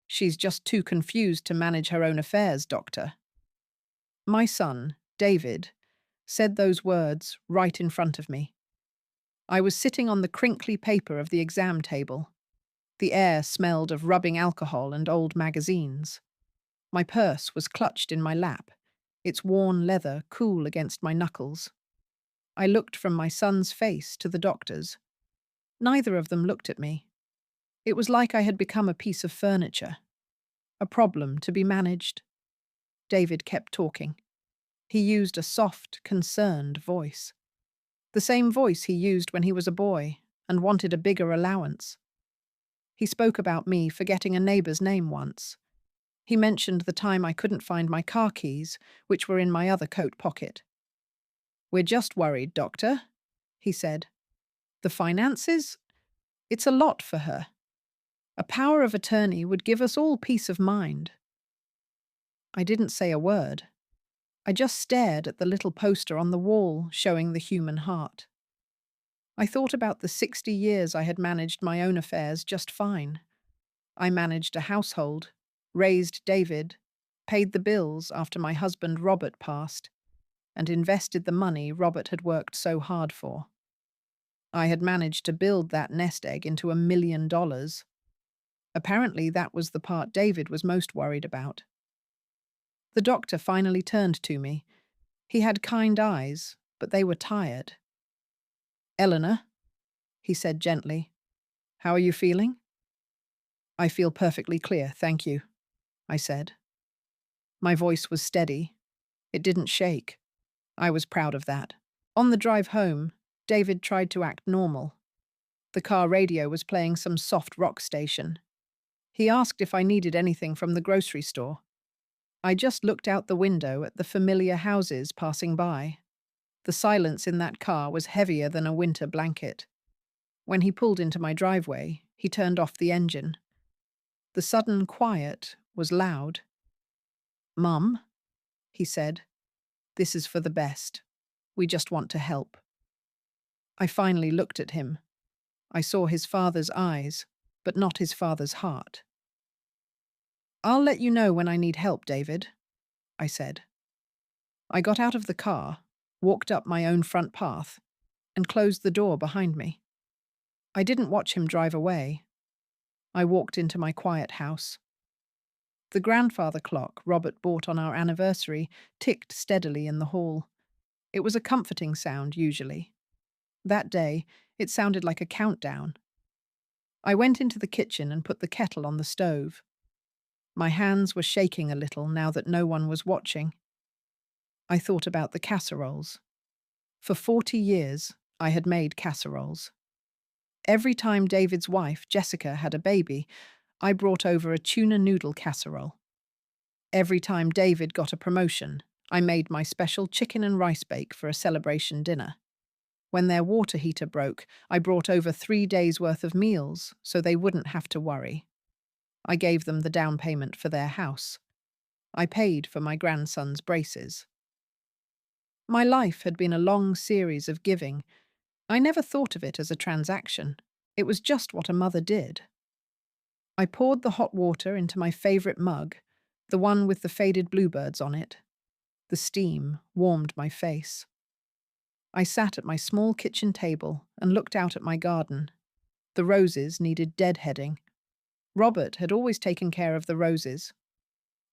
She's just too confused to manage her own affairs, doctor. My son, David, said those words right in front of me. I was sitting on the crinkly paper of the exam table. The air smelled of rubbing alcohol and old magazines. My purse was clutched in my lap, its worn leather cool against my knuckles. I looked from my son's face to the doctor's. Neither of them looked at me. It was like I had become a piece of furniture, a problem to be managed. David kept talking. He used a soft, concerned voice. The same voice he used when he was a boy and wanted a bigger allowance. He spoke about me forgetting a neighbour's name once. He mentioned the time I couldn't find my car keys, which were in my other coat pocket. "We're just worried, doctor," he said. "The finances? It's a lot for her. A power of attorney would give us all peace of mind." I didn't say a word. I just stared at the little poster on the wall showing the human heart. I thought about the 60 years I had managed my own affairs just fine. I managed a household, raised David, paid the bills after my husband Robert passed, and invested the money Robert had worked so hard for. I had managed to build that nest egg into $1 million. Apparently, that was the part David was most worried about. The doctor finally turned to me. He had kind eyes, but they were tired. "Eleanor," he said gently, "how are you feeling?" "I feel perfectly clear, thank you," I said. My voice was steady. It didn't shake. I was proud of that. On the drive home, David tried to act normal. The car radio was playing some soft rock station. He asked if I needed anything from the grocery store. I just looked out the window at the familiar houses passing by. The silence in that car was heavier than a winter blanket. When he pulled into my driveway, he turned off the engine. The sudden quiet was loud. "Mum," he said, "this is for the best. We just want to help." I finally looked at him. I saw his father's eyes, but not his father's heart. "I'll let you know when I need help, David," I said. I got out of the car, walked up my own front path, and closed the door behind me. I didn't watch him drive away. I walked into my quiet house. The grandfather clock Robert bought on our anniversary ticked steadily in the hall. It was a comforting sound, usually. That day, it sounded like a countdown. I went into the kitchen and put the kettle on the stove. My hands were shaking a little now that no one was watching. I thought about the casseroles. For 40 years, I had made casseroles. Every time David's wife, Jessica, had a baby, I brought over a tuna noodle casserole. Every time David got a promotion, I made my special chicken and rice bake for a celebration dinner. When their water heater broke, I brought over 3 days' worth of meals so they wouldn't have to worry. I gave them the down payment for their house. I paid for my grandson's braces. My life had been a long series of giving. I never thought of it as a transaction. It was just what a mother did. I poured the hot water into my favorite mug, the one with the faded bluebirds on it. The steam warmed my face. I sat at my small kitchen table and looked out at my garden. The roses needed deadheading. Robert had always taken care of the roses.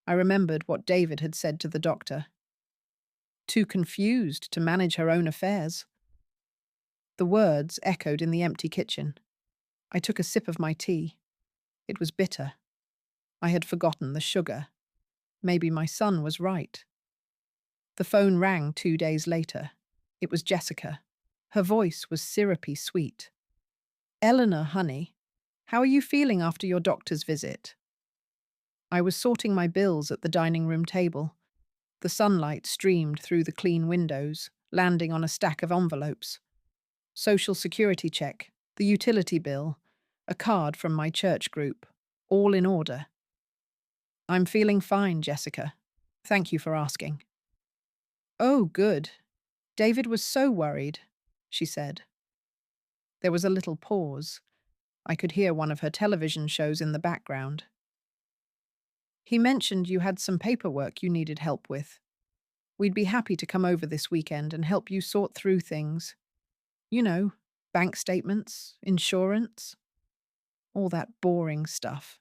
I remembered what David had said to the doctor. Too confused to manage her own affairs. The words echoed in the empty kitchen. I took a sip of my tea. It was bitter. I had forgotten the sugar. Maybe my son was right. The phone rang 2 days later. It was Jessica. Her voice was syrupy sweet. "Eleanor, honey, how are you feeling after your doctor's visit?" I was sorting my bills at the dining room table. The sunlight streamed through the clean windows, landing on a stack of envelopes. Social Security check, the utility bill, a card from my church group, all in order. "I'm feeling fine, Jessica. Thank you for asking." "Oh, good. David was so worried," she said. There was a little pause. I could hear one of her television shows in the background. He mentioned you had some paperwork you needed help with. We'd be happy to come over this weekend and help you sort through things. You know, bank statements, insurance, all that boring stuff.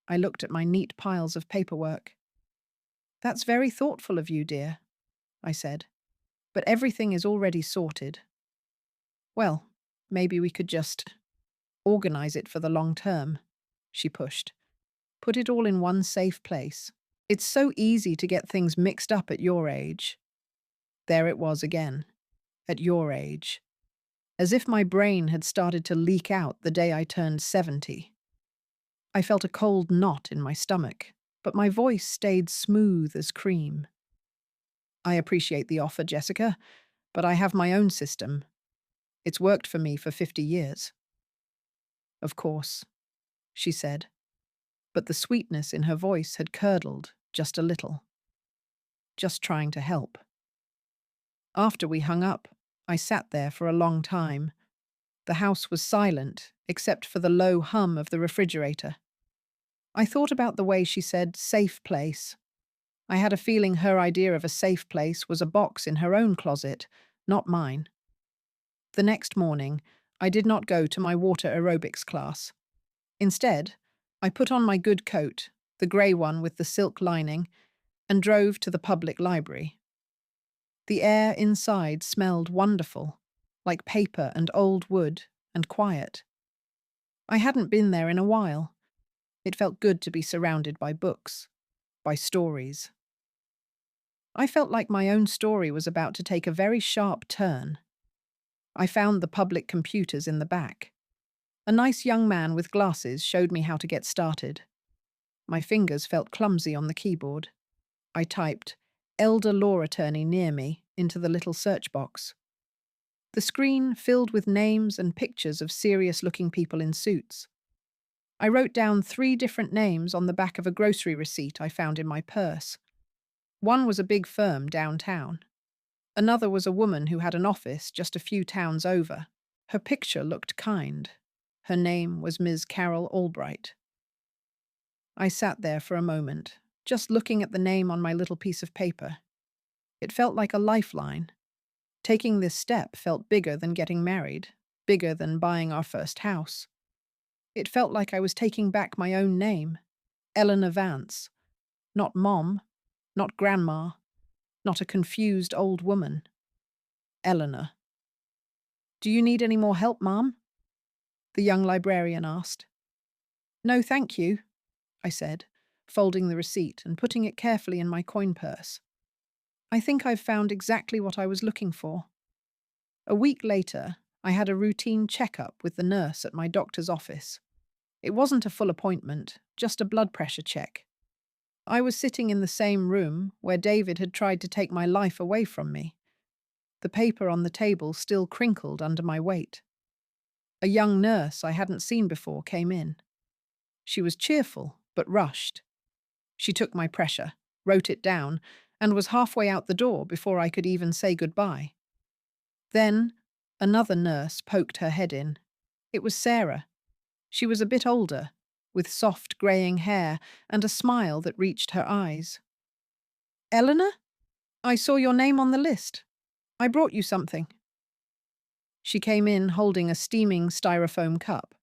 I looked at my neat piles of paperwork. That's very thoughtful of you, dear, I said. But everything is already sorted. Well, maybe we could just organize it for the long term, she pushed. Put it all in one safe place. It's so easy to get things mixed up at your age. There it was again. At your age. As if my brain had started to leak out the day I turned 70. I felt a cold knot in my stomach, but my voice stayed smooth as cream. I appreciate the offer, Jessica, but I have my own system. It's worked for me for 50 years. Of course, she said, but the sweetness in her voice had curdled just a little. Just trying to help. After we hung up, I sat there for a long time. The house was silent, except for the low hum of the refrigerator. I thought about the way she said, safe place. I had a feeling her idea of a safe place was a box in her own closet, not mine. The next morning, I did not go to my water aerobics class. Instead, I put on my good coat, the grey one with the silk lining, and drove to the public library. The air inside smelled wonderful, like paper and old wood, and quiet. I hadn't been there in a while. It felt good to be surrounded by books, by stories. I felt like my own story was about to take a very sharp turn. I found the public computers in the back. A nice young man with glasses showed me how to get started. My fingers felt clumsy on the keyboard. I typed, "Elder law attorney near me," into the little search box. The screen filled with names and pictures of serious-looking people in suits. I wrote down 3 different names on the back of a grocery receipt I found in my purse. One was a big firm downtown. Another was a woman who had an office just a few towns over. Her picture looked kind. Her name was Ms. Carol Albright. I sat there for a moment, just looking at the name on my little piece of paper. It felt like a lifeline. Taking this step felt bigger than getting married, bigger than buying our first house. It felt like I was taking back my own name, Eleanor Vance. Not Mom, not Grandma, not a confused old woman. Eleanor. "Do you need any more help, Mom?" the young librarian asked. "No, thank you," I said, folding the receipt and putting it carefully in my coin purse. "I think I've found exactly what I was looking for." A week later, I had a routine checkup with the nurse at my doctor's office. It wasn't a full appointment, just a blood pressure check. I was sitting in the same room where David had tried to take my life away from me. The paper on the table still crinkled under my weight. A young nurse I hadn't seen before came in. She was cheerful, but rushed. She took my pressure, wrote it down, and was halfway out the door before I could even say goodbye. Then, another nurse poked her head in. It was Sarah. She was a bit older, with soft greying hair and a smile that reached her eyes. "Eleanor? I saw your name on the list. I brought you something." She came in holding a steaming styrofoam cup.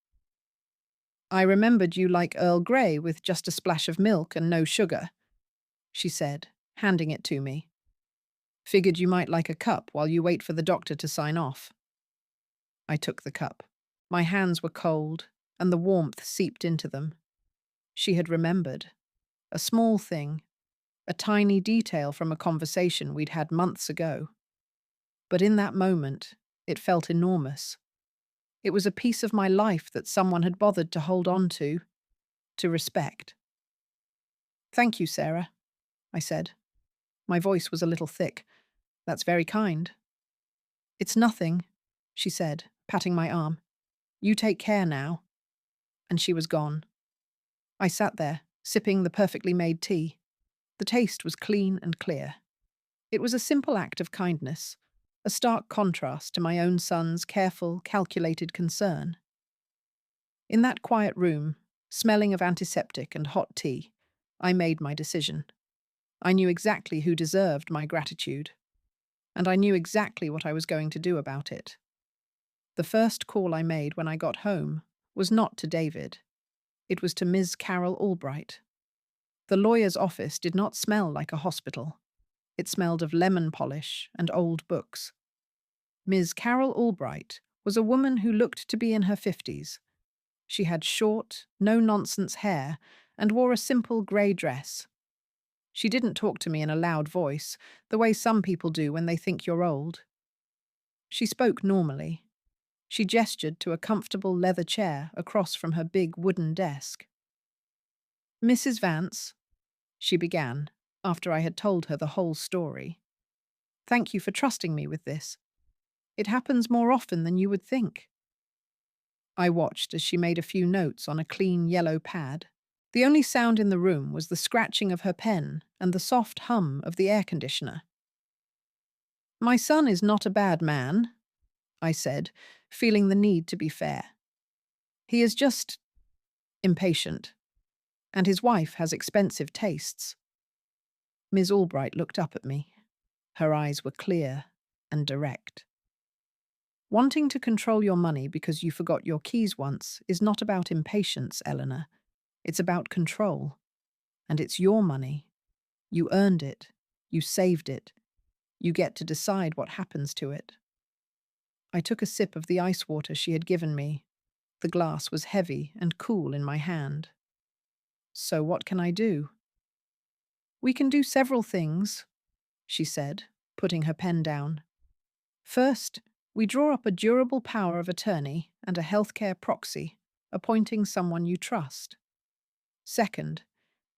"I remembered you like Earl Grey with just a splash of milk and no sugar," she said, handing it to me. "Figured you might like a cup while you wait for the doctor to sign off." I took the cup. My hands were cold, and the warmth seeped into them. She had remembered. A small thing, a tiny detail from a conversation we'd had months ago. But in that moment, it felt enormous. It was a piece of my life that someone had bothered to hold on to respect. "Thank you, Sarah," I said. My voice was a little thick. "That's very kind." "It's nothing," she said, patting my arm. "You take care now." And she was gone. I sat there, sipping the perfectly made tea. The taste was clean and clear. It was a simple act of kindness, a stark contrast to my own son's careful, calculated concern. In that quiet room, smelling of antiseptic and hot tea, I made my decision. I knew exactly who deserved my gratitude, and I knew exactly what I was going to do about it. The first call I made when I got home was not to David. It was to Ms. Carol Albright. The lawyer's office did not smell like a hospital. It smelled of lemon polish and old books. Ms. Carol Albright was a woman who looked to be in her 50s. She had short, no-nonsense hair and wore a simple grey dress. She didn't talk to me in a loud voice, the way some people do when they think you're old. She spoke normally. She gestured to a comfortable leather chair across from her big wooden desk. "Mrs. Vance," she began, after I had told her the whole story. "Thank you for trusting me with this. It happens more often than you would think." I watched as she made a few notes on a clean yellow pad. The only sound in the room was the scratching of her pen and the soft hum of the air conditioner. "My son is not a bad man," I said, feeling the need to be fair. "He is just impatient, and his wife has expensive tastes." Ms. Albright looked up at me. Her eyes were clear and direct. "Wanting to control your money because you forgot your keys once is not about impatience, Eleanor. It's about control. And it's your money. You earned it. You saved it. You get to decide what happens to it." I took a sip of the ice water she had given me. The glass was heavy and cool in my hand. "So what can I do?" "We can do several things," she said, putting her pen down. "First, we draw up a durable power of attorney and a healthcare proxy, appointing someone you trust. Second,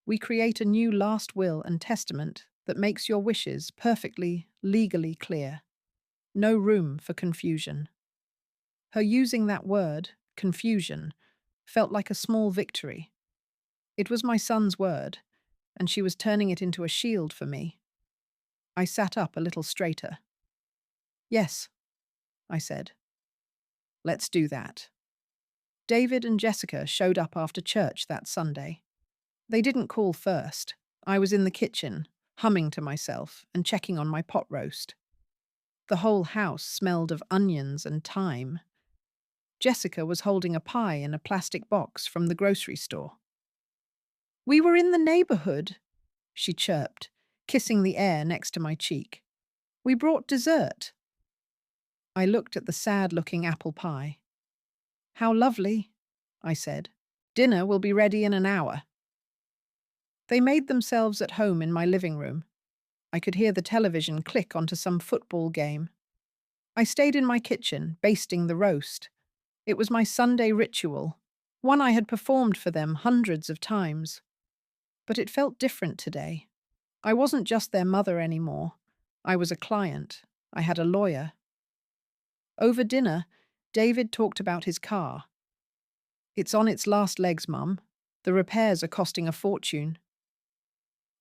we create a new last will and testament that makes your wishes perfectly, legally clear. No room for confusion." Her using that word, confusion, felt like a small victory. It was my son's word, and she was turning it into a shield for me. I sat up a little straighter. "Yes," I said. "Let's do that." David and Jessica showed up after church that Sunday. They didn't call first. I was in the kitchen, humming to myself and checking on my pot roast. The whole house smelled of onions and thyme. Jessica was holding a pie in a plastic box from the grocery store. "We were in the neighborhood," she chirped, kissing the air next to my cheek. "We brought dessert." I looked at the sad-looking apple pie. "How lovely," I said. "Dinner will be ready in an hour." They made themselves at home in my living room. I could hear the television click onto some football game. I stayed in my kitchen, basting the roast. It was my Sunday ritual, one I had performed for them hundreds of times. But it felt different today. I wasn't just their mother anymore. I was a client. I had a lawyer. Over dinner, David talked about his car. "It's on its last legs, Mum. The repairs are costing a fortune."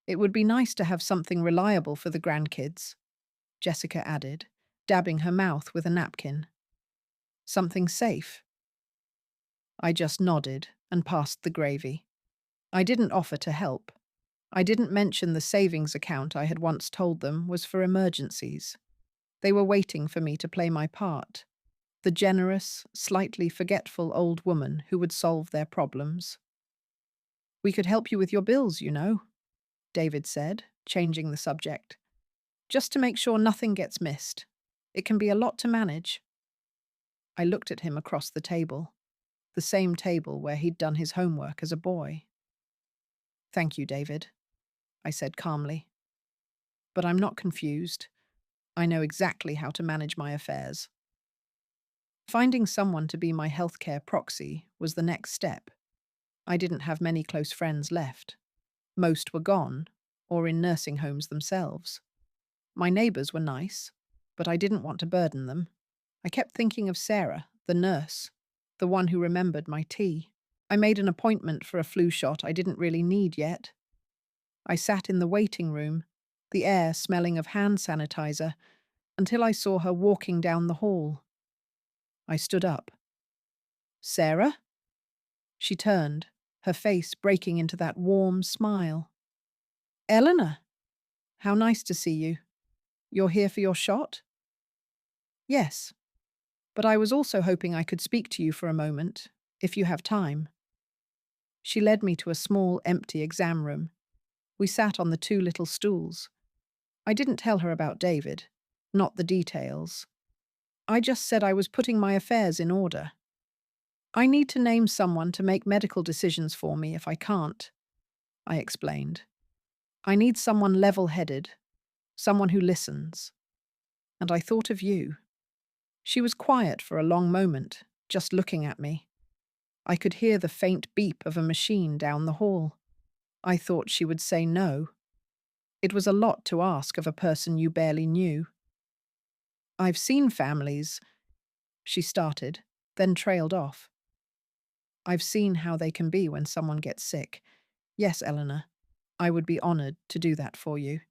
"It would be nice to have something reliable for the grandkids," Jessica added, dabbing her mouth with a napkin. "Something safe." I just nodded and passed the gravy. I didn't offer to help. I didn't mention the savings account I had once told them was for emergencies. They were waiting for me to play my part, the generous, slightly forgetful old woman who would solve their problems. "We could help you with your bills, you know," David said, changing the subject. "Just to make sure nothing gets missed. It can be a lot to manage." I looked at him across the table, the same table where he'd done his homework as a boy. "Thank you, David," I said calmly. "But I'm not confused. I know exactly how to manage my affairs." Finding someone to be my healthcare proxy was the next step. I didn't have many close friends left. Most were gone, or in nursing homes themselves. My neighbors were nice, but I didn't want to burden them. I kept thinking of Sarah, the nurse, the one who remembered my tea. I made an appointment for a flu shot I didn't really need yet. I sat in the waiting room, the air smelling of hand sanitizer, until I saw her walking down the hall. I stood up. "Sarah?" She turned, her face breaking into that warm smile. "Eleanor, how nice to see you. You're here for your shot?" "Yes, but I was also hoping I could speak to you for a moment, if you have time." She led me to a small, empty exam room. We sat on the two little stools. I didn't tell her about David, not the details. I just said I was putting my affairs in order. "I need to name someone to make medical decisions for me if I can't," I explained. "I need someone level-headed, someone who listens. And I thought of you." She was quiet for a long moment, just looking at me. I could hear the faint beep of a machine down the hall. I thought she would say no. It was a lot to ask of a person you barely knew. "I've seen families," she started, then trailed off. "I've seen how they can be when someone gets sick. Yes, Eleanor, I would be honored to do that for you."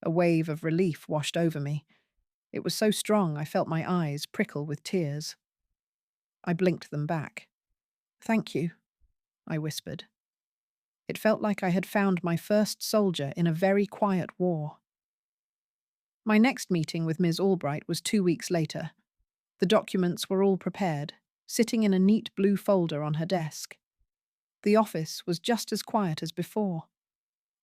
A wave of relief washed over me. It was so strong I felt my eyes prickle with tears. I blinked them back. "Thank you," I whispered. It felt like I had found my first soldier in a very quiet war. My next meeting with Ms. Albright was 2 weeks later. The documents were all prepared, sitting in a neat blue folder on her desk. The office was just as quiet as before.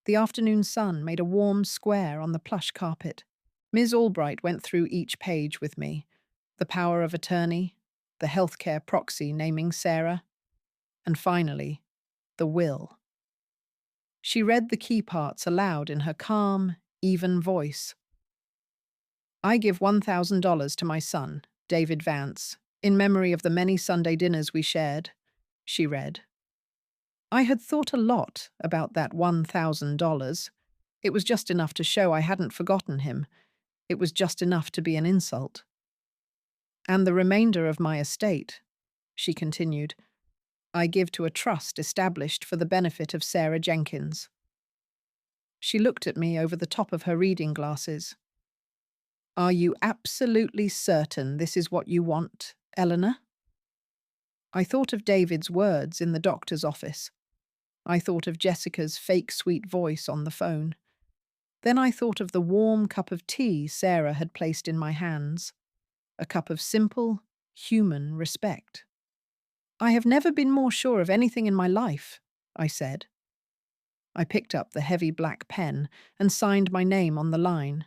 The afternoon sun made a warm square on the plush carpet. Ms. Albright went through each page with me: the power of attorney, the healthcare proxy naming Sarah, and finally, the will. She read the key parts aloud in her calm, even voice. "I give $1,000 to my son, David Vance, in memory of the many Sunday dinners we shared," she read. I had thought a lot about that $1,000. It was just enough to show I hadn't forgotten him. It was just enough to be an insult. "And the remainder of my estate," she continued, "I give to a trust established for the benefit of Sarah Jenkins." She looked at me over the top of her reading glasses. "Are you absolutely certain this is what you want, Eleanor?" I thought of David's words in the doctor's office. I thought of Jessica's fake sweet voice on the phone. Then I thought of the warm cup of tea Sarah had placed in my hands. A cup of simple, human respect. "I have never been more sure of anything in my life," I said. I picked up the heavy black pen and signed my name on the line.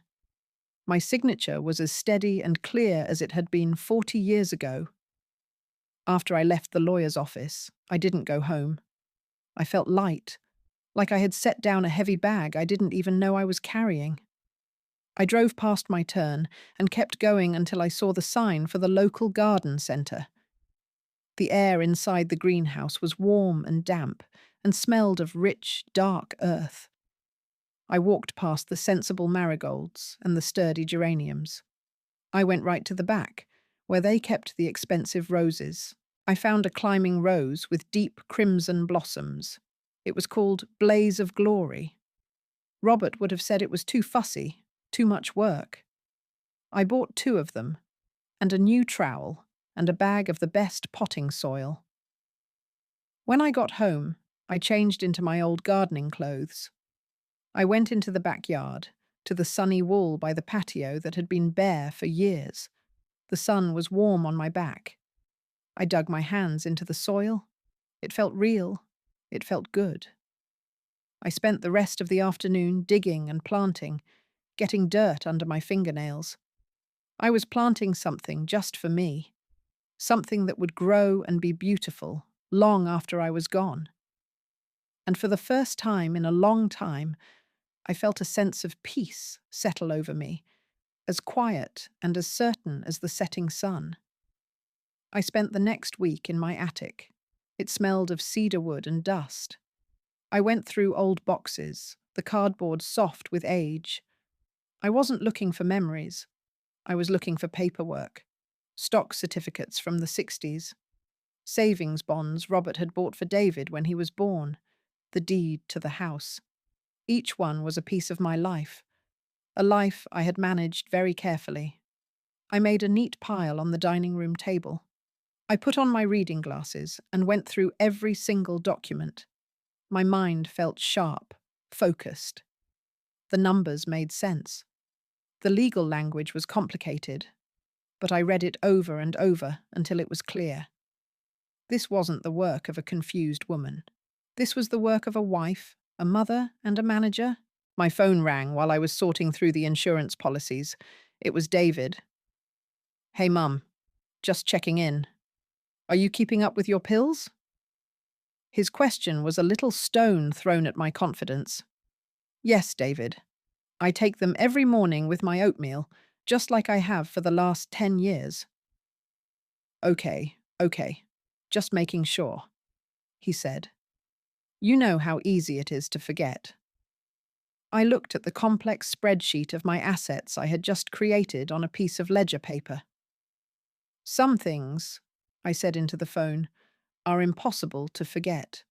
My signature was as steady and clear as it had been 40 years ago. After I left the lawyer's office, I didn't go home. I felt light, like I had set down a heavy bag I didn't even know I was carrying. I drove past my turn and kept going until I saw the sign for the local garden centre. The air inside the greenhouse was warm and damp and smelled of rich, dark earth. I walked past the sensible marigolds and the sturdy geraniums. I went right to the back, where they kept the expensive roses. I found a climbing rose with deep crimson blossoms. It was called Blaze of Glory. Robert would have said it was too fussy, too much work. I bought 2 of them, and a new trowel, and a bag of the best potting soil. When I got home, I changed into my old gardening clothes. I went into the backyard, to the sunny wall by the patio that had been bare for years. The sun was warm on my back. I dug my hands into the soil. It felt real. It felt good. I spent the rest of the afternoon digging and planting, getting dirt under my fingernails. I was planting something just for me, something that would grow and be beautiful long after I was gone. And for the first time in a long time, I felt a sense of peace settle over me, as quiet and as certain as the setting sun. I spent the next week in my attic. It smelled of cedar wood and dust. I went through old boxes, the cardboard soft with age. I wasn't looking for memories. I was looking for paperwork. Stock certificates from the 60s. Savings bonds Robert had bought for David when he was born. The deed to the house. Each one was a piece of my life. A life I had managed very carefully. I made a neat pile on the dining room table. I put on my reading glasses and went through every single document. My mind felt sharp, focused. The numbers made sense. The legal language was complicated, but I read it over and over until it was clear. This wasn't the work of a confused woman. This was the work of a wife, a mother, and a manager. My phone rang while I was sorting through the insurance policies. It was David. "Hey, Mum, just checking in. Are you keeping up with your pills?" His question was a little stone thrown at my confidence. "Yes, David. I take them every morning with my oatmeal, just like I have for the last 10 years. Okay. Just making sure," he said. "You know how easy it is to forget." I looked at the complex spreadsheet of my assets I had just created on a piece of ledger paper. "Some things," I said into the phone, "are impossible to forget."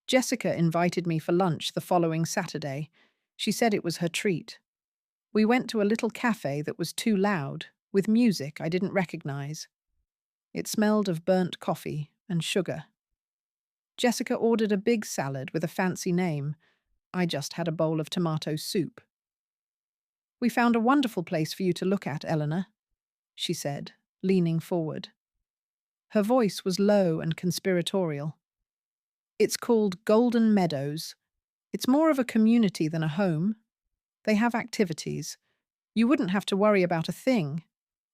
Jessica invited me for lunch the following Saturday. She said it was her treat. We went to a little cafe that was too loud, with music I didn't recognize. It smelled of burnt coffee and sugar. Jessica ordered a big salad with a fancy name. I just had a bowl of tomato soup. "We found a wonderful place for you to look at, Eleanor," she said, leaning forward. Her voice was low and conspiratorial. "It's called Golden Meadows. It's more of a community than a home. They have activities. You wouldn't have to worry about a thing.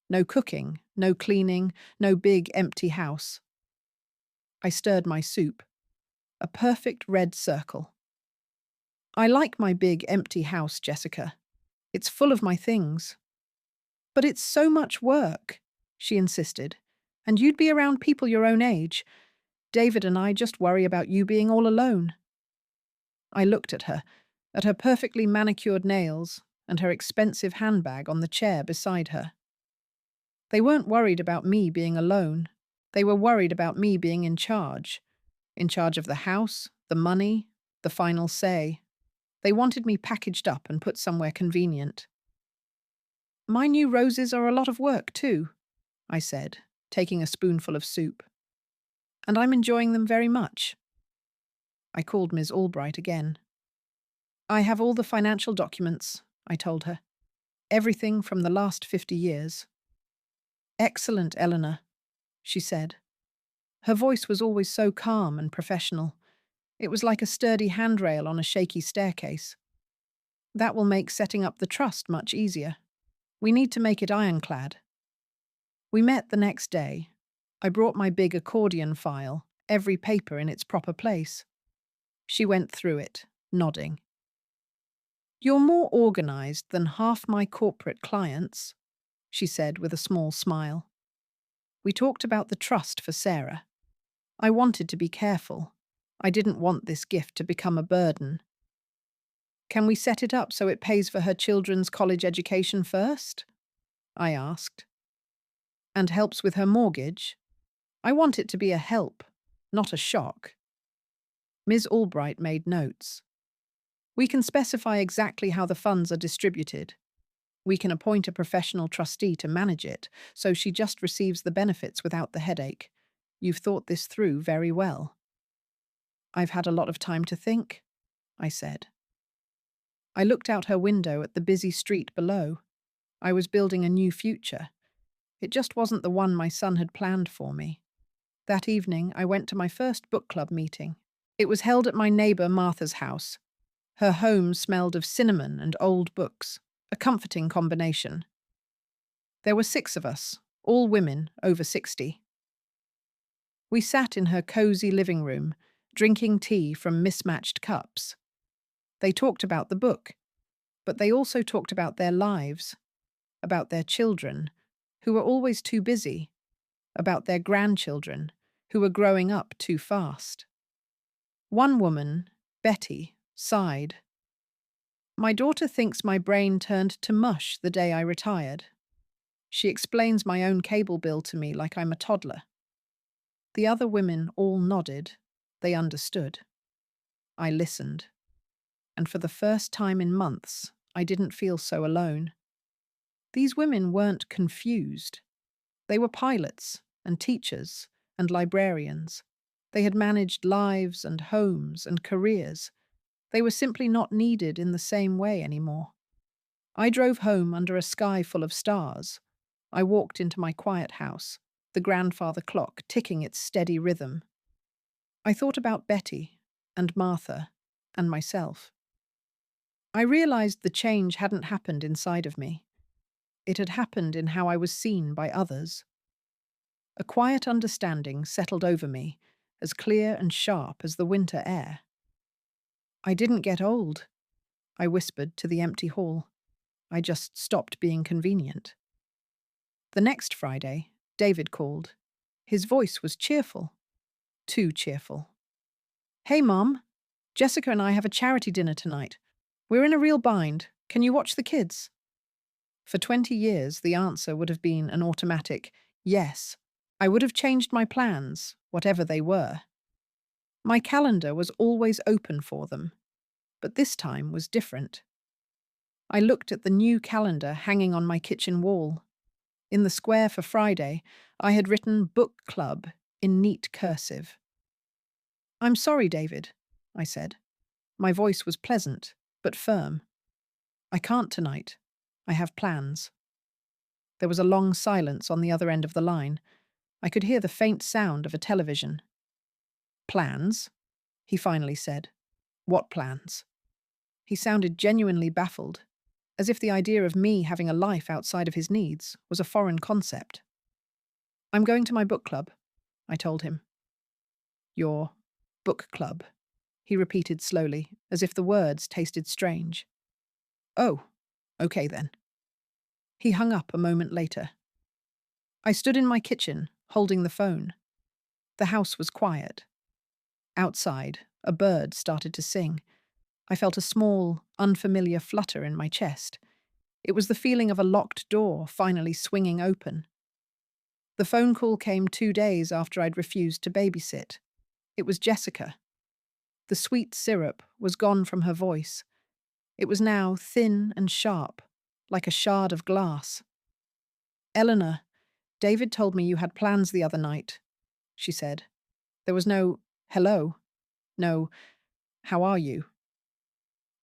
No cooking, no cleaning, no big empty house." I stirred my soup. A perfect red circle. "I like my big empty house, Jessica. It's full of my things." "But it's so much work," she insisted. "And you'd be around people your own age. David and I just worry about you being all alone." I looked at her perfectly manicured nails and her expensive handbag on the chair beside her. They weren't worried about me being alone. They were worried about me being in charge of the house, the money, the final say. They wanted me packaged up and put somewhere convenient. "My new roses are a lot of work, too," I said, taking a spoonful of soup. "And I'm enjoying them very much." I called Ms. Albright again. "I have all the financial documents," I told her. "Everything from the last 50 years. "Excellent, Eleanor," she said. Her voice was always so calm and professional. It was like a sturdy handrail on a shaky staircase. "That will make setting up the trust much easier. We need to make it ironclad." We met the next day. I brought my big accordion file, every paper in its proper place. She went through it, nodding. "You're more organized than half my corporate clients," she said with a small smile. We talked about the trust for Sarah. I wanted to be careful. I didn't want this gift to become a burden. "Can we set it up so it pays for her children's college education first?" I asked. "And helps with her mortgage?" I want it to be a help, not a shock. Ms. Albright made notes. "We can specify exactly how the funds are distributed. We can appoint a professional trustee to manage it, so she just receives the benefits without the headache. You've thought this through very well." "I've had a lot of time to think," I said. I looked out her window at the busy street below. I was building a new future. It just wasn't the one my son had planned for me. That evening, I went to my first book club meeting. It was held at my neighbour Martha's house. Her home smelled of cinnamon and old books, a comforting combination. There were 6 of us, all women over 60. We sat in her cosy living room, drinking tea from mismatched cups. They talked about the book, but they also talked about their lives, about their children, who were always too busy, about their grandchildren, who were growing up too fast. One woman, Betty, sighed. "My daughter thinks my brain turned to mush the day I retired. She explains my own cable bill to me like I'm a toddler." The other women all nodded. They understood. I listened. And for the first time in months, I didn't feel so alone. These women weren't confused. They were pilots, and teachers and librarians. They had managed lives and homes and careers. They were simply not needed in the same way anymore. I drove home under a sky full of stars. I walked into my quiet house, the grandfather clock ticking its steady rhythm. I thought about Betty and Martha and myself. I realized the change hadn't happened inside of me. It had happened in how I was seen by others. A quiet understanding settled over me, as clear and sharp as the winter air. I didn't get old, I whispered to the empty hall. I just stopped being convenient. The next Friday, David called. His voice was cheerful. Too cheerful. "Hey, Mom. Jessica and I have a charity dinner tonight. We're in a real bind. Can you watch the kids?" For 20 years, the answer would have been an automatic yes. I would have changed my plans, whatever they were. My calendar was always open for them, but this time was different. I looked at the new calendar hanging on my kitchen wall. In the square for Friday, I had written Book Club in neat cursive. "I'm sorry, David," I said. My voice was pleasant, but firm. "I can't tonight. I have plans." There was a long silence on the other end of the line. I could hear the faint sound of a television. "Plans?" he finally said. "What plans?" He sounded genuinely baffled, as if the idea of me having a life outside of his needs was a foreign concept. "I'm going to my book club," I told him. "Your book club," he repeated slowly, as if the words tasted strange. "Oh, okay then." He hung up a moment later. I stood in my kitchen, holding the phone. The house was quiet. Outside, a bird started to sing. I felt a small, unfamiliar flutter in my chest. It was the feeling of a locked door finally swinging open. The phone call came 2 days after I'd refused to babysit. It was Jessica. The sweet syrup was gone from her voice. It was now thin and sharp, like a shard of glass. "Eleanor, David told me you had plans the other night," she said. There was no hello, no how are you.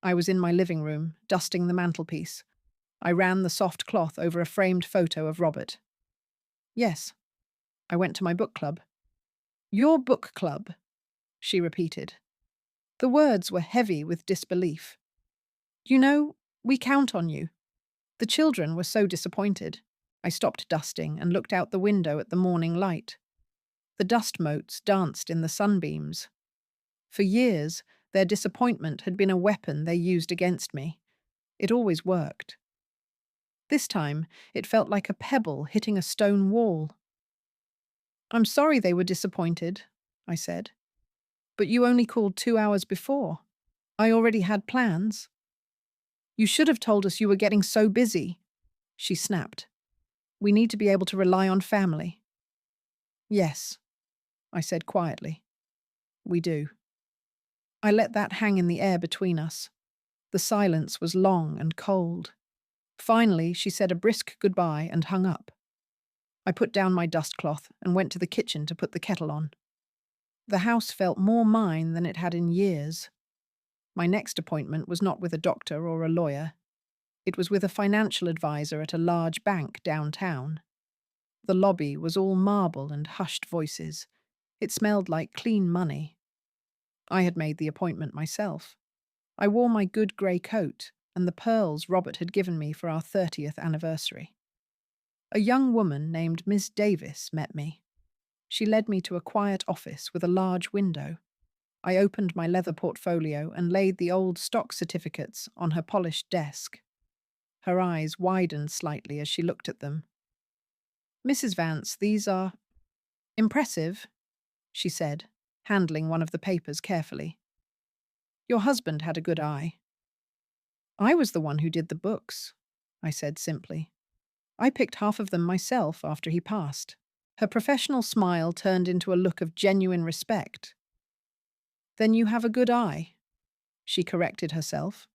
I was in my living room, dusting the mantelpiece. I ran the soft cloth over a framed photo of Robert. "Yes, I went to my book club." "Your book club," she repeated. The words were heavy with disbelief. "You know, we count on you." The children were so disappointed. I stopped dusting and looked out the window at the morning light. The dust motes danced in the sunbeams. For years, their disappointment had been a weapon they used against me. It always worked. This time, it felt like a pebble hitting a stone wall. "I'm sorry they were disappointed," I said. "But you only called 2 hours before. I already had plans." "You should have told us you were getting so busy," she snapped. "We need to be able to rely on family." "Yes," I said quietly. "We do." I let that hang in the air between us. The silence was long and cold. Finally, she said a brisk goodbye and hung up. I put down my dustcloth and went to the kitchen to put the kettle on. The house felt more mine than it had in years. My next appointment was not with a doctor or a lawyer. It was with a financial advisor at a large bank downtown. The lobby was all marble and hushed voices. It smelled like clean money. I had made the appointment myself. I wore my good grey coat and the pearls Robert had given me for our 30th anniversary. A young woman named Miss Davis met me. She led me to a quiet office with a large window. I opened my leather portfolio and laid the old stock certificates on her polished desk. Her eyes widened slightly as she looked at them. "Mrs. Vance, these are impressive," she said, handling one of the papers carefully. "Your husband had a good eye." "I was the one who did the books," I said simply. "I picked half of them myself after he passed." Her professional smile turned into a look of genuine respect. "Then you have a good eye," she corrected herself.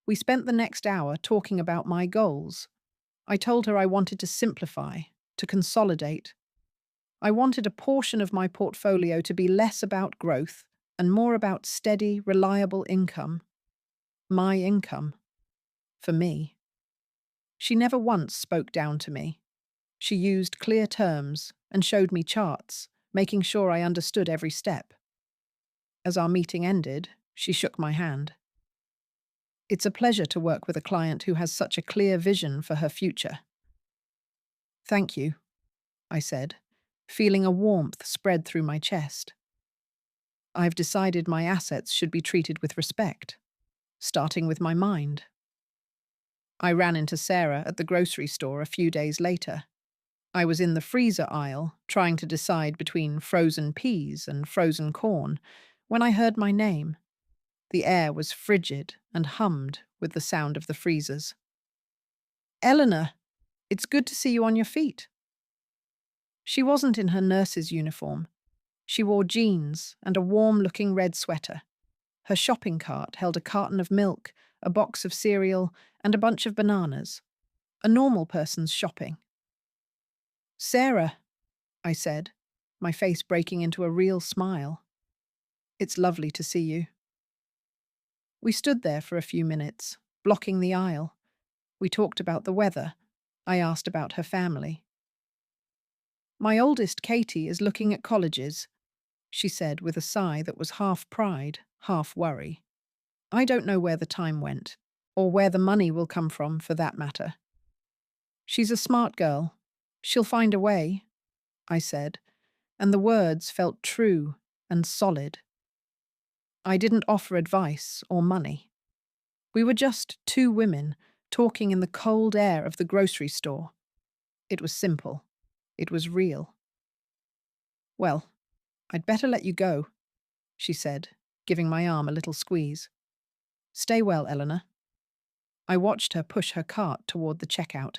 We spent the next hour talking about my goals. I told her I wanted to simplify, to consolidate. I wanted a portion of my portfolio to be less about growth and more about steady, reliable income. My income. For me. She never once spoke down to me. She used clear terms and showed me charts, making sure I understood every step. As our meeting ended, she shook my hand. It's a pleasure to work with a client who has such a clear vision for her future. Thank you, I said, feeling a warmth spread through my chest. I've decided my assets should be treated with respect, starting with my mind. I ran into Sarah at the grocery store a few days later. I was in the freezer aisle, trying to decide between frozen peas and frozen corn, when I heard my name. The air was frigid and hummed with the sound of the freezers. Eleanor, it's good to see you on your feet. She wasn't in her nurse's uniform. She wore jeans and a warm-looking red sweater. Her shopping cart held a carton of milk, a box of cereal, and a bunch of bananas. A normal person's shopping. Sarah, I said, my face breaking into a real smile. It's lovely to see you. We stood there for a few minutes, blocking the aisle. We talked about the weather. I asked about her family. My oldest, Katie, is looking at colleges, she said with a sigh that was half pride, half worry. I don't know where the time went, or where the money will come from, for that matter. She's a smart girl. She'll find a way, I said, and the words felt true and solid. I didn't offer advice or money. We were just two women talking in the cold air of the grocery store. It was simple. It was real. Well, I'd better let you go, she said, giving my arm a little squeeze. Stay well, Eleanor. I watched her push her cart toward the checkout.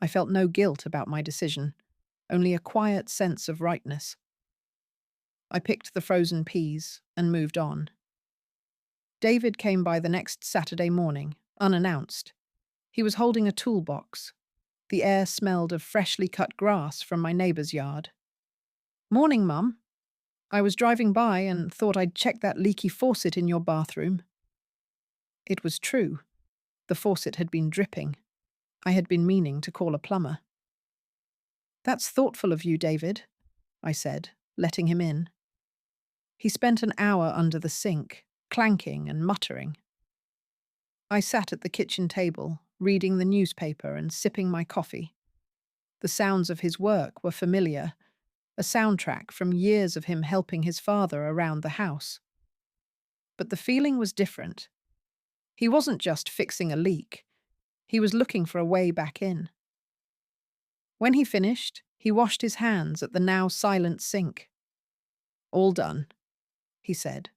I felt no guilt about my decision, only a quiet sense of rightness. I picked the frozen peas and moved on. David came by the next Saturday morning, unannounced. He was holding a toolbox. The air smelled of freshly cut grass from my neighbour's yard. Morning, Mum. I was driving by and thought I'd check that leaky faucet in your bathroom. It was true. The faucet had been dripping. I had been meaning to call a plumber. That's thoughtful of you, David, I said, letting him in. He spent an hour under the sink, clanking and muttering. I sat at the kitchen table, reading the newspaper and sipping my coffee. The sounds of his work were familiar, a soundtrack from years of him helping his father around the house. But the feeling was different. He wasn't just fixing a leak. He was looking for a way back in. When he finished, he washed his hands at the now silent sink. All done, he said.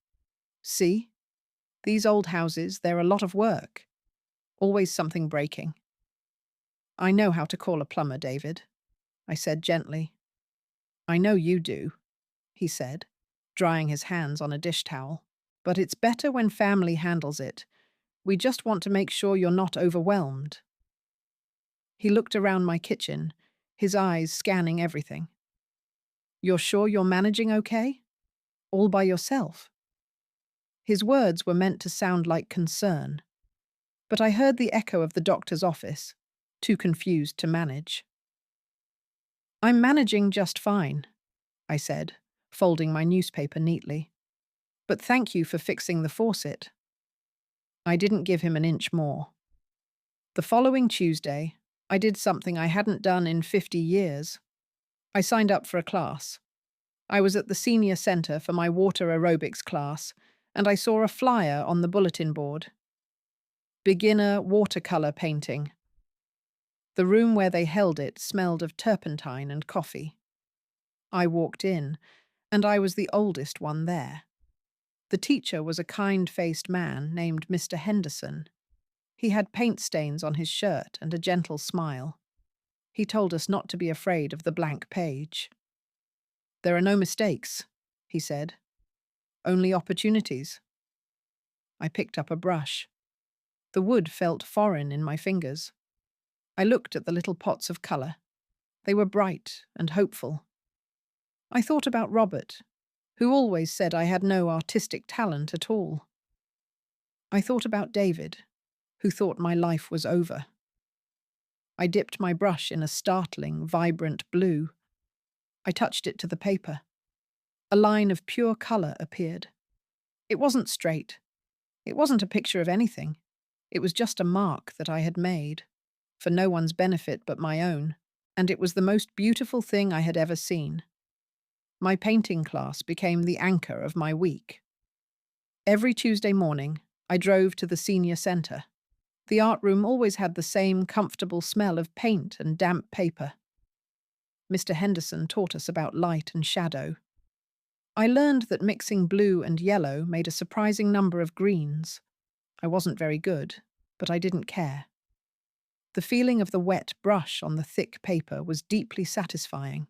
See? These old houses, they're a lot of work. Always something breaking. I know how to call a plumber, David, I said gently. I know you do, he said, drying his hands on a dish towel. But it's better when family handles it. We just want to make sure you're not overwhelmed. He looked around my kitchen, his eyes scanning everything. You're sure you're managing okay? All by yourself? His words were meant to sound like concern, but I heard the echo of the doctor's office, too confused to manage. I'm managing just fine, I said, folding my newspaper neatly. But thank you for fixing the faucet. I didn't give him an inch more. The following Tuesday, I did something I hadn't done in 50 years. I signed up for a class. I was at the senior centre for my water aerobics class, and I saw a flyer on the bulletin board. Beginner watercolour painting. The room where they held it smelled of turpentine and coffee. I walked in, and I was the oldest one there. The teacher was a kind-faced man named Mr. Henderson. He had paint stains on his shirt and a gentle smile. He told us not to be afraid of the blank page. There are no mistakes, he said. Only opportunities. I picked up a brush. The wood felt foreign in my fingers. I looked at the little pots of colour. They were bright and hopeful. I thought about Robert, who always said I had no artistic talent at all. I thought about David, who thought my life was over. I dipped my brush in a startling, vibrant blue. I touched it to the paper. A line of pure colour appeared. It wasn't straight. It wasn't a picture of anything. It was just a mark that I had made, for no one's benefit but my own, and it was the most beautiful thing I had ever seen. My painting class became the anchor of my week. Every Tuesday morning, I drove to the senior centre. The art room always had the same comfortable smell of paint and damp paper. Mr. Henderson taught us about light and shadow. I learned that mixing blue and yellow made a surprising number of greens. I wasn't very good, but I didn't care. The feeling of the wet brush on the thick paper was deeply satisfying.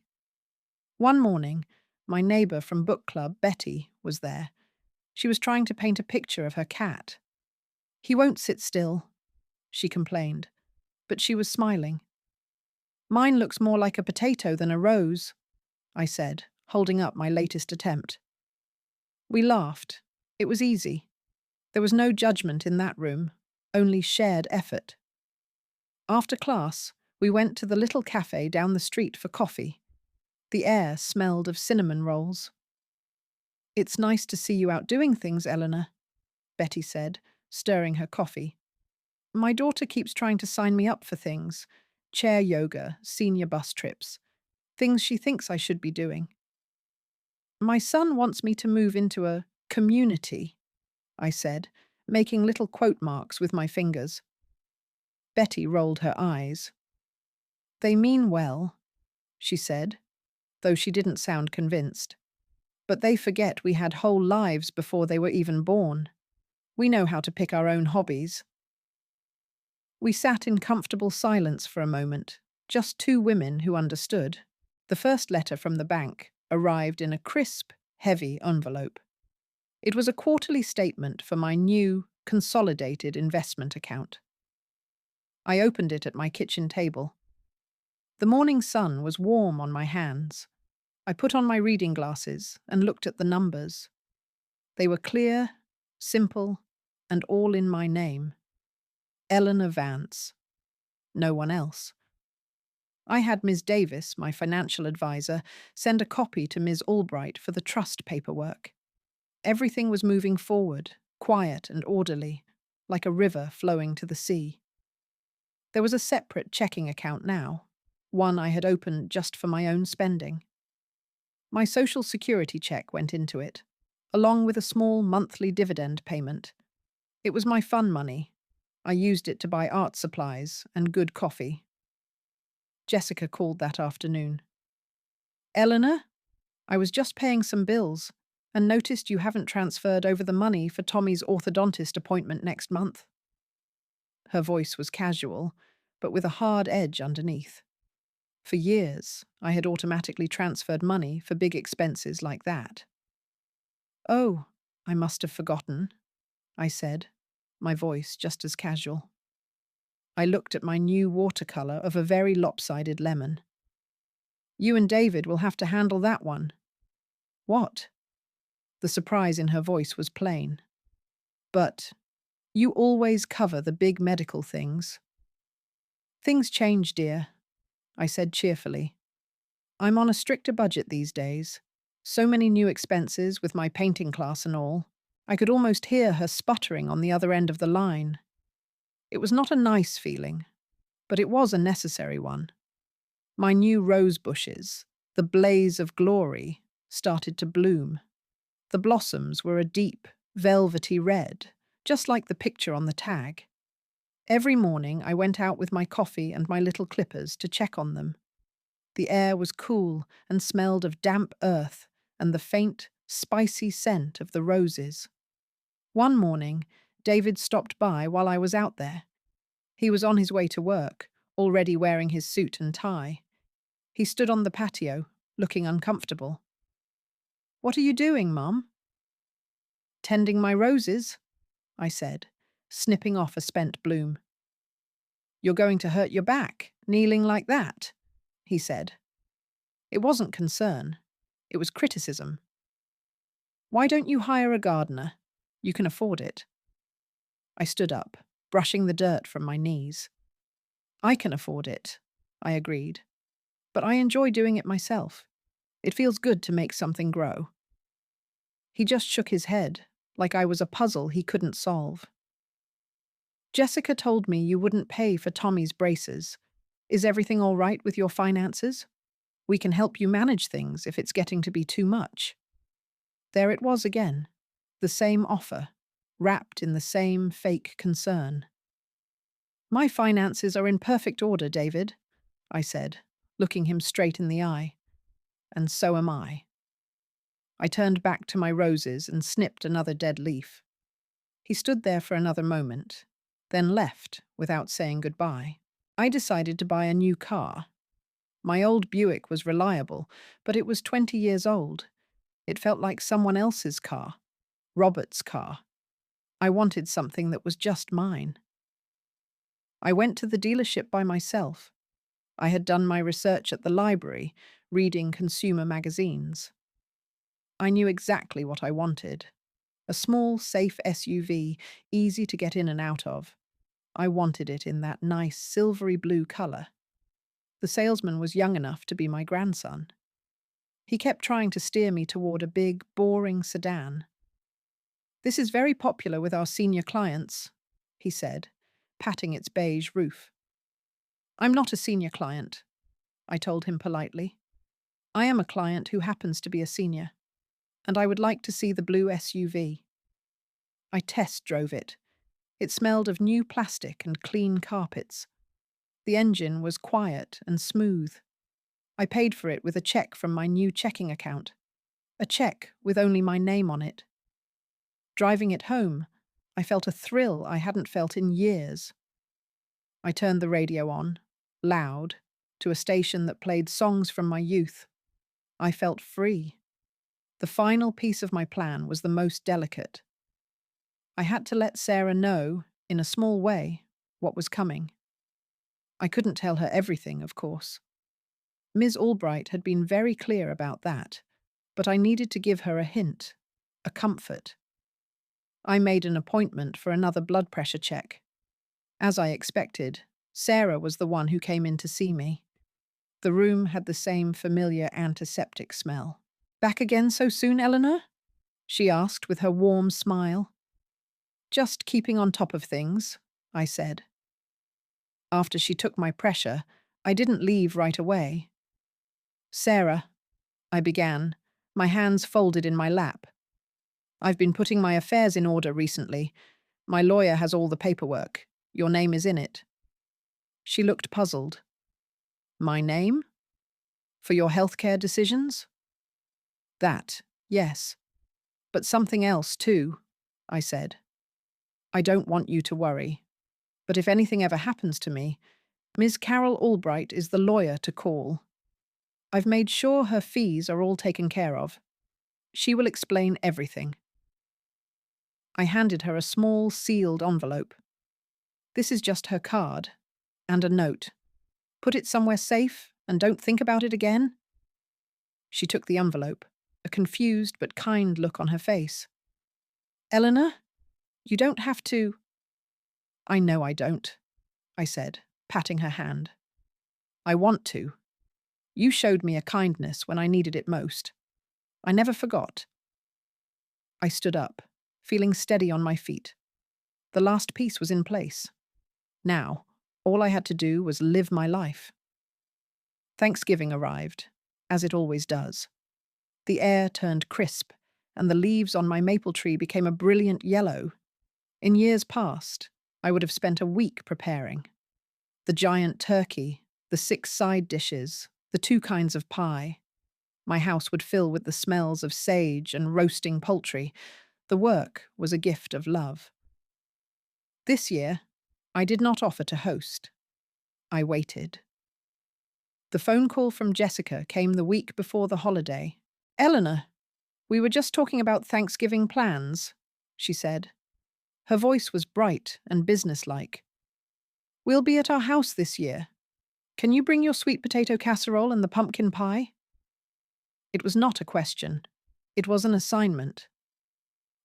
One morning, my neighbour from book club, Betty, was there. She was trying to paint a picture of her cat. "He won't sit still," she complained, but she was smiling. "Mine looks more like a potato than a rose," I said, holding up my latest attempt. We laughed. It was easy. There was no judgment in that room, only shared effort. After class, we went to the little cafe down the street for coffee. The air smelled of cinnamon rolls. "It's nice to see you out doing things, Eleanor," Betty said, stirring her coffee. "My daughter keeps trying to sign me up for things, chair yoga, senior bus trips, things she thinks I should be doing. My son wants me to move into a community," I said, making little quote marks with my fingers. Betty rolled her eyes. "They mean well," she said, though she didn't sound convinced. "But they forget we had whole lives before they were even born. We know how to pick our own hobbies." We sat in comfortable silence for a moment, just two women who understood. The first letter from the bank arrived in a crisp, heavy envelope. It was a quarterly statement for my new, consolidated investment account. I opened it at my kitchen table. The morning sun was warm on my hands. I put on my reading glasses and looked at the numbers. They were clear, simple, and all in my name. Eleanor Vance. No one else. I had Ms. Davis, my financial advisor, send a copy to Ms. Albright for the trust paperwork. Everything was moving forward, quiet and orderly, like a river flowing to the sea. There was a separate checking account now, one I had opened just for my own spending. My Social Security check went into it, along with a small monthly dividend payment. It was my fun money. I used it to buy art supplies and good coffee. Jessica called that afternoon. "Eleanor, I was just paying some bills and noticed you haven't transferred over the money for Tommy's orthodontist appointment next month." Her voice was casual, but with a hard edge underneath. For years, I had automatically transferred money for big expenses like that. "Oh, I must have forgotten," I said, my voice just as casual. I looked at my new watercolour of a very lopsided lemon. "You and David will have to handle that one." "What?" The surprise in her voice was plain. "But you always cover the big medical things." "Things change, dear," I said cheerfully. "I'm on a stricter budget these days. So many new expenses with my painting class and all. I could almost hear her sputtering on the other end of the line. It was not a nice feeling, but it was a necessary one. My new rose bushes, the blaze of glory, started to bloom. The blossoms were a deep, velvety red, just like the picture on the tag. Every morning I went out with my coffee and my little clippers to check on them. The air was cool and smelled of damp earth and the faint, spicy scent of the roses. One morning, David stopped by while I was out there. He was on his way to work, already wearing his suit and tie. He stood on the patio, looking uncomfortable. "What are you doing, Mum?" "Tending my roses," I said, snipping off a spent bloom. "You're going to hurt your back, kneeling like that," he said. It wasn't concern. It was criticism. Why don't you hire a gardener? You can afford it. I stood up, brushing the dirt from my knees. I can afford it, I agreed. But I enjoy doing it myself. It feels good to make something grow. He just shook his head, like I was a puzzle he couldn't solve. Jessica told me you wouldn't pay for Tommy's braces. Is everything all right with your finances? We can help you manage things if it's getting to be too much. There it was again, the same offer, wrapped in the same fake concern. My finances are in perfect order, David, I said, looking him straight in the eye. And so am I. I turned back to my roses and snipped another dead leaf. He stood there for another moment, then left without saying goodbye. I decided to buy a new car. My old Buick was reliable, but it was 20 years old. It felt like someone else's car, Robert's car. I wanted something that was just mine. I went to the dealership by myself. I had done my research at the library, reading consumer magazines. I knew exactly what I wanted. A small, safe SUV, easy to get in and out of. I wanted it in that nice silvery blue color. The salesman was young enough to be my grandson. He kept trying to steer me toward a big, boring sedan. This is very popular with our senior clients, he said, patting its beige roof. I'm not a senior client, I told him politely. I am a client who happens to be a senior, and I would like to see the blue SUV. I test drove it. It smelled of new plastic and clean carpets. The engine was quiet and smooth. I paid for it with a check from my new checking account. A check with only my name on it. Driving it home, I felt a thrill I hadn't felt in years. I turned the radio on, loud, to a station that played songs from my youth. I felt free. The final piece of my plan was the most delicate. I had to let Sarah know, in a small way, what was coming. I couldn't tell her everything, of course. Ms. Albright had been very clear about that, but I needed to give her a hint, a comfort. I made an appointment for another blood pressure check. As I expected, Sarah was the one who came in to see me. The room had the same familiar antiseptic smell. Back again so soon, Eleanor? She asked with her warm smile. Just keeping on top of things, I said. After she took my pressure, I didn't leave right away. Sarah, I began, my hands folded in my lap. I've been putting my affairs in order recently. My lawyer has all the paperwork. Your name is in it. She looked puzzled. My name? For your healthcare decisions? That, yes. But something else, too, I said. I don't want you to worry. But if anything ever happens to me, Ms. Carol Albright is the lawyer to call. I've made sure her fees are all taken care of. She will explain everything. I handed her a small, sealed envelope. This is just her card. And a note. Put it somewhere safe and don't think about it again. She took the envelope, a confused but kind look on her face. Eleanor, you don't have to. I know I don't, I said, patting her hand. I want to. You showed me a kindness when I needed it most. I never forgot. I stood up, feeling steady on my feet. The last piece was in place. Now, all I had to do was live my life. Thanksgiving arrived, as it always does. The air turned crisp, and the leaves on my maple tree became a brilliant yellow. In years past, I would have spent a week preparing. The giant turkey, the 6 side dishes, the 2 kinds of pie. My house would fill with the smells of sage and roasting poultry. The work was a gift of love. This year, I did not offer to host. I waited. The phone call from Jessica came the week before the holiday. Eleanor, we were just talking about Thanksgiving plans, she said. Her voice was bright and businesslike. We'll be at our house this year. Can you bring your sweet potato casserole and the pumpkin pie? It was not a question. It was an assignment.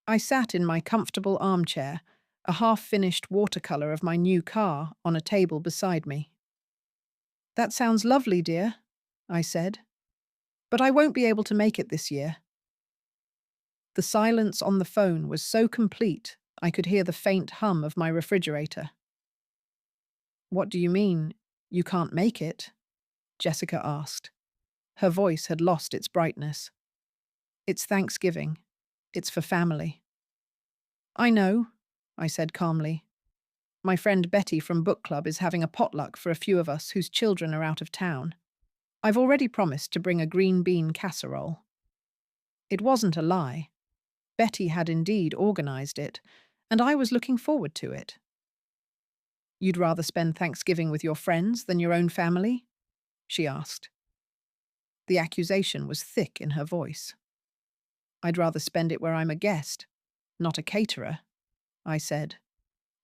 I sat in my comfortable armchair, a half-finished watercolor of my new car on a table beside me. "That sounds lovely, dear," I said, "but I won't be able to make it this year." The silence on the phone was so complete I could hear the faint hum of my refrigerator. "What do you mean, you can't make it?" Jessica asked. Her voice had lost its brightness. "It's Thanksgiving. It's for family." "I know," I said calmly. "My friend Betty from book club is having a potluck for a few of us whose children are out of town. I've already promised to bring a green bean casserole." It wasn't a lie. Betty had indeed organized it, and I was looking forward to it. "You'd rather spend Thanksgiving with your friends than your own family?" she asked. The accusation was thick in her voice. "I'd rather spend it where I'm a guest, not a caterer," I said,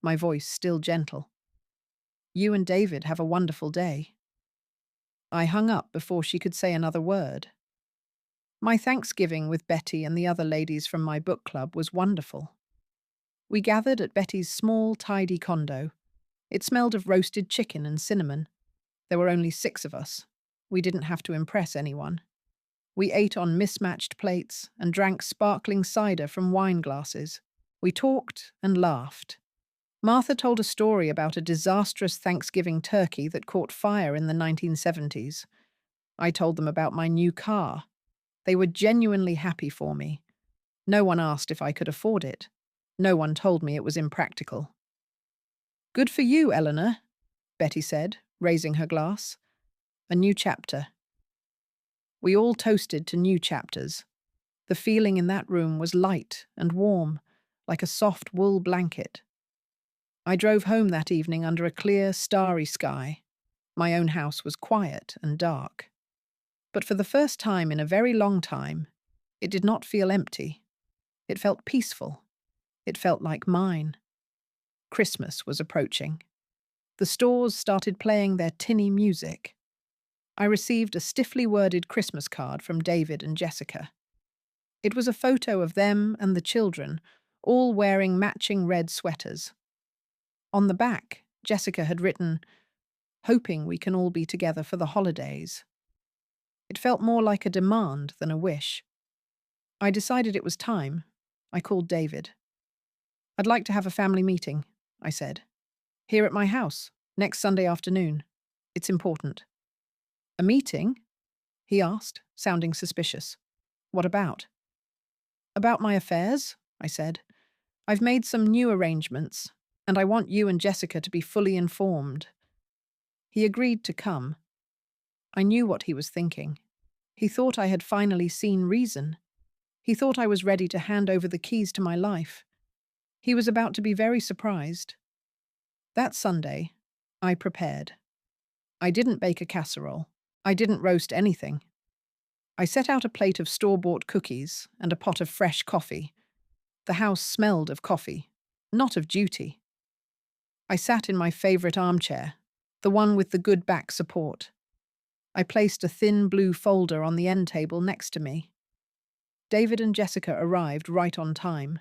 my voice still gentle. "You and David have a wonderful day." I hung up before she could say another word. My Thanksgiving with Betty and the other ladies from my book club was wonderful. We gathered at Betty's small, tidy condo. It smelled of roasted chicken and cinnamon. There were only 6 of us. We didn't have to impress anyone. We ate on mismatched plates and drank sparkling cider from wine glasses. We talked and laughed. Martha told a story about a disastrous Thanksgiving turkey that caught fire in the 1970s. I told them about my new car. They were genuinely happy for me. No one asked if I could afford it. No one told me it was impractical. "Good for you, Eleanor," Betty said, raising her glass. "A new chapter." We all toasted to new chapters. The feeling in that room was light and warm, like a soft wool blanket. I drove home that evening under a clear, starry sky. My own house was quiet and dark. But for the first time in a very long time, it did not feel empty. It felt peaceful. It felt like mine. Christmas was approaching. The stores started playing their tinny music. I received a stiffly worded Christmas card from David and Jessica. It was a photo of them and the children, all wearing matching red sweaters. On the back, Jessica had written, "Hoping we can all be together for the holidays." It felt more like a demand than a wish. I decided it was time. I called David. "I'd like to have a family meeting," I said. "Here at my house, next Sunday afternoon. It's important." "A meeting?" he asked, sounding suspicious. "What about?" "About my affairs," I said. "I've made some new arrangements, and I want you and Jessica to be fully informed." He agreed to come. I knew what he was thinking. He thought I had finally seen reason. He thought I was ready to hand over the keys to my life. He was about to be very surprised. That Sunday, I prepared. I didn't bake a casserole. I didn't roast anything. I set out a plate of store-bought cookies and a pot of fresh coffee. The house smelled of coffee, not of duty. I sat in my favorite armchair, the one with the good back support. I placed a thin blue folder on the end table next to me. David and Jessica arrived right on time.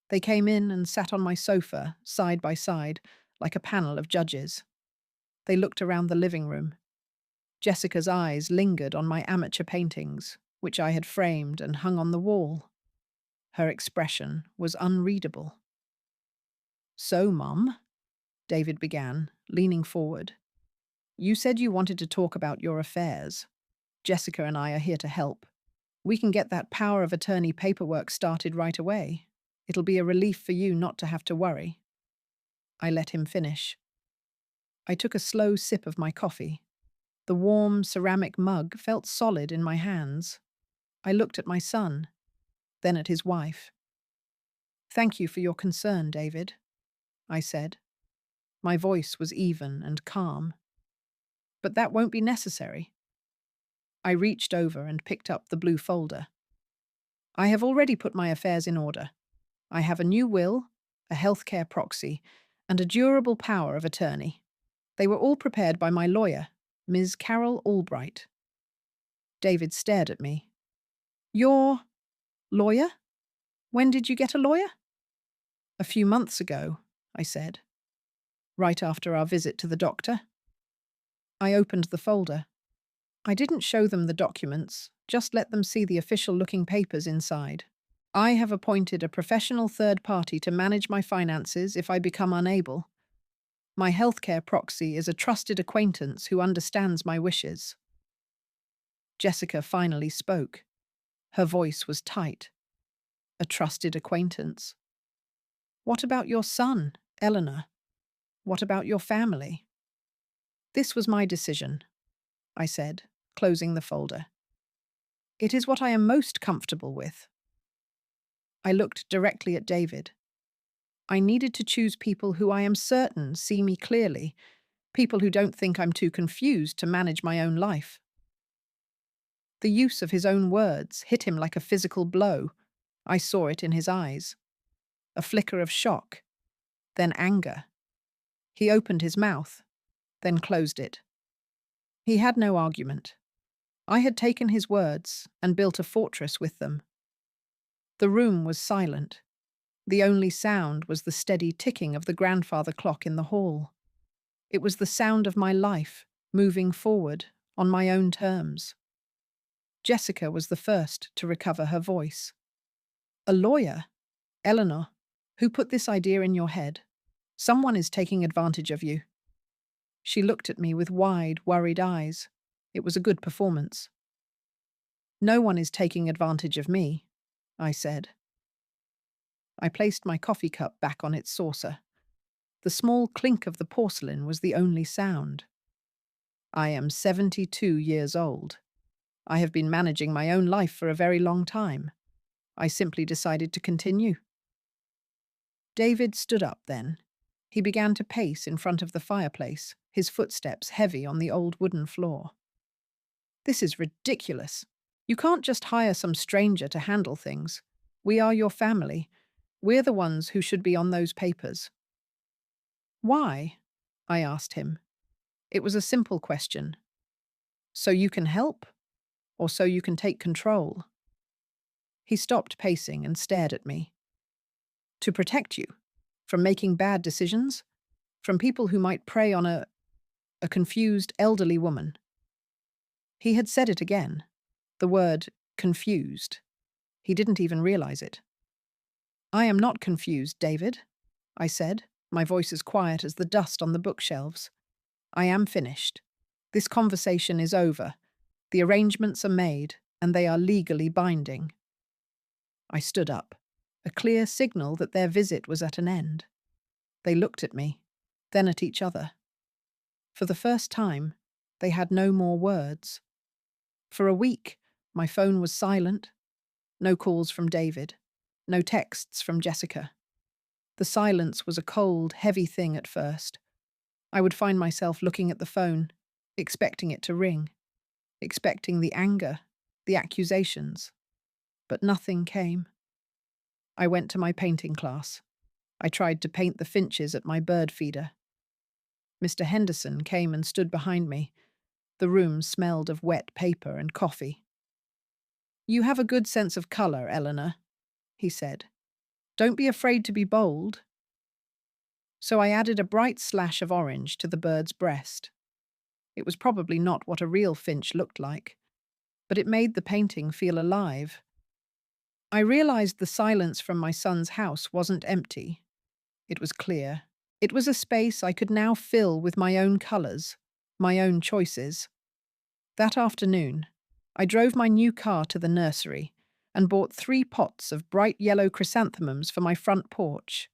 They came in and sat on my sofa, side by side, like a panel of judges. They looked around the living room. Jessica's eyes lingered on my amateur paintings, which I had framed and hung on the wall. Her expression was unreadable. "So, Mum," David began, leaning forward. "You said you wanted to talk about your affairs. Jessica and I are here to help. We can get that power of attorney paperwork started right away. It'll be a relief for you not to have to worry." I let him finish. I took a slow sip of my coffee. The warm ceramic mug felt solid in my hands. I looked at my son, then at his wife. "Thank you for your concern, David," I said. My voice was even and calm. "But that won't be necessary." I reached over and picked up the blue folder. "I have already put my affairs in order. I have a new will, a healthcare proxy, and a durable power of attorney. They were all prepared by my lawyer, Ms. Carol Albright." David stared at me. Your lawyer? When did you get a lawyer? A few months ago, I said, right after our visit to the doctor. I opened the folder. I didn't show them the documents, just let them see the official-looking papers inside. I have appointed a professional third party to manage my finances if I become unable. My healthcare proxy is a trusted acquaintance who understands my wishes. Jessica finally spoke. Her voice was tight. A trusted acquaintance. What about your son, Eleanor? What about your family? This was my decision, I said, closing the folder. It is what I am most comfortable with. I looked directly at David. I needed to choose people who I am certain see me clearly, people who don't think I'm too confused to manage my own life. The use of his own words hit him like a physical blow. I saw it in his eyes. A flicker of shock, then anger. He opened his mouth, then closed it. He had no argument. I had taken his words and built a fortress with them. The room was silent. The only sound was the steady ticking of the grandfather clock in the hall. It was the sound of my life, moving forward, on my own terms. Jessica was the first to recover her voice. A lawyer? Eleanor, who put this idea in your head? Someone is taking advantage of you. She looked at me with wide, worried eyes. It was a good performance. No one is taking advantage of me, I said. I placed my coffee cup back on its saucer. The small clink of the porcelain was the only sound. I am 72 years old. I have been managing my own life for a very long time. I simply decided to continue. David stood up then. He began to pace in front of the fireplace, his footsteps heavy on the old wooden floor. This is ridiculous. You can't just hire some stranger to handle things. We are your family. We're the ones who should be on those papers. Why? I asked him. It was a simple question. So you can help? Or so you can take control? He stopped pacing and stared at me. To protect you. From making bad decisions? From people who might prey on a confused elderly woman. He had said it again. The word confused. He didn't even realize it. I am not confused, David, I said, my voice as quiet as the dust on the bookshelves. I am finished. This conversation is over. The arrangements are made, and they are legally binding. I stood up, a clear signal that their visit was at an end. They looked at me, then at each other. For the first time, they had no more words. For a week, my phone was silent. No calls from David. No texts from Jessica. The silence was a cold, heavy thing at first. I would find myself looking at the phone, expecting it to ring, expecting the anger, the accusations. But nothing came. I went to my painting class. I tried to paint the finches at my bird feeder. Mr. Henderson came and stood behind me. The room smelled of wet paper and coffee. You have a good sense of colour, Eleanor, he said. Don't be afraid to be bold. So I added a bright slash of orange to the bird's breast. It was probably not what a real finch looked like, but it made the painting feel alive. I realized the silence from my son's house wasn't empty. It was clear. It was a space I could now fill with my own colours, my own choices. That afternoon, I drove my new car to the nursery and bought 3 pots of bright yellow chrysanthemums for my front porch.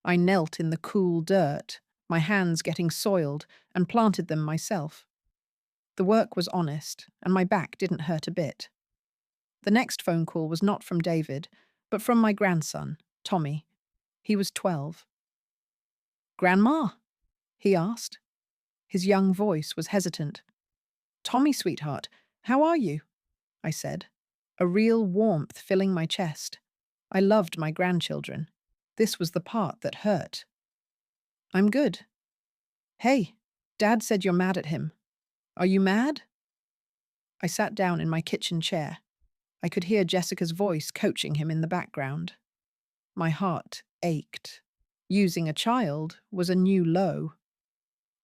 I knelt in the cool dirt, my hands getting soiled, and planted them myself. The work was honest, and my back didn't hurt a bit. The next phone call was not from David, but from my grandson, Tommy. He was 12. Grandma? He asked. His young voice was hesitant. Tommy, sweetheart, how are you? I said, a real warmth filling my chest. I loved my grandchildren. This was the part that hurt. I'm good. Hey, Dad said you're mad at him. Are you mad? I sat down in my kitchen chair. I could hear Jessica's voice coaching him in the background. My heart ached. Using a child was a new low.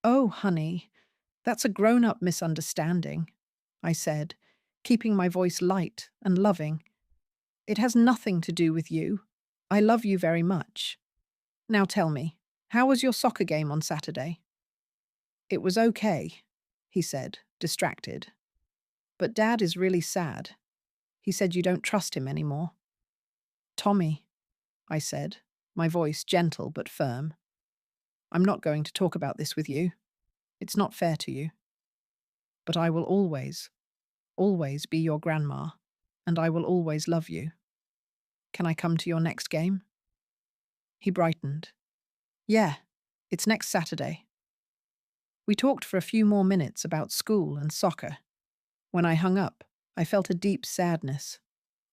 "Oh, honey, that's a grown-up misunderstanding," I said, keeping my voice light and loving. "It has nothing to do with you. I love you very much. Now tell me, how was your soccer game on Saturday?" "It was okay," he said, distracted. "But Dad is really sad. He said you don't trust him anymore." "Tommy," I said, my voice gentle but firm, "I'm not going to talk about this with you. It's not fair to you. But I will always, always be your grandma, and I will always love you. Can I come to your next game?" He brightened. "Yeah, it's next Saturday." We talked for a few more minutes about school and soccer. When I hung up, I felt a deep sadness,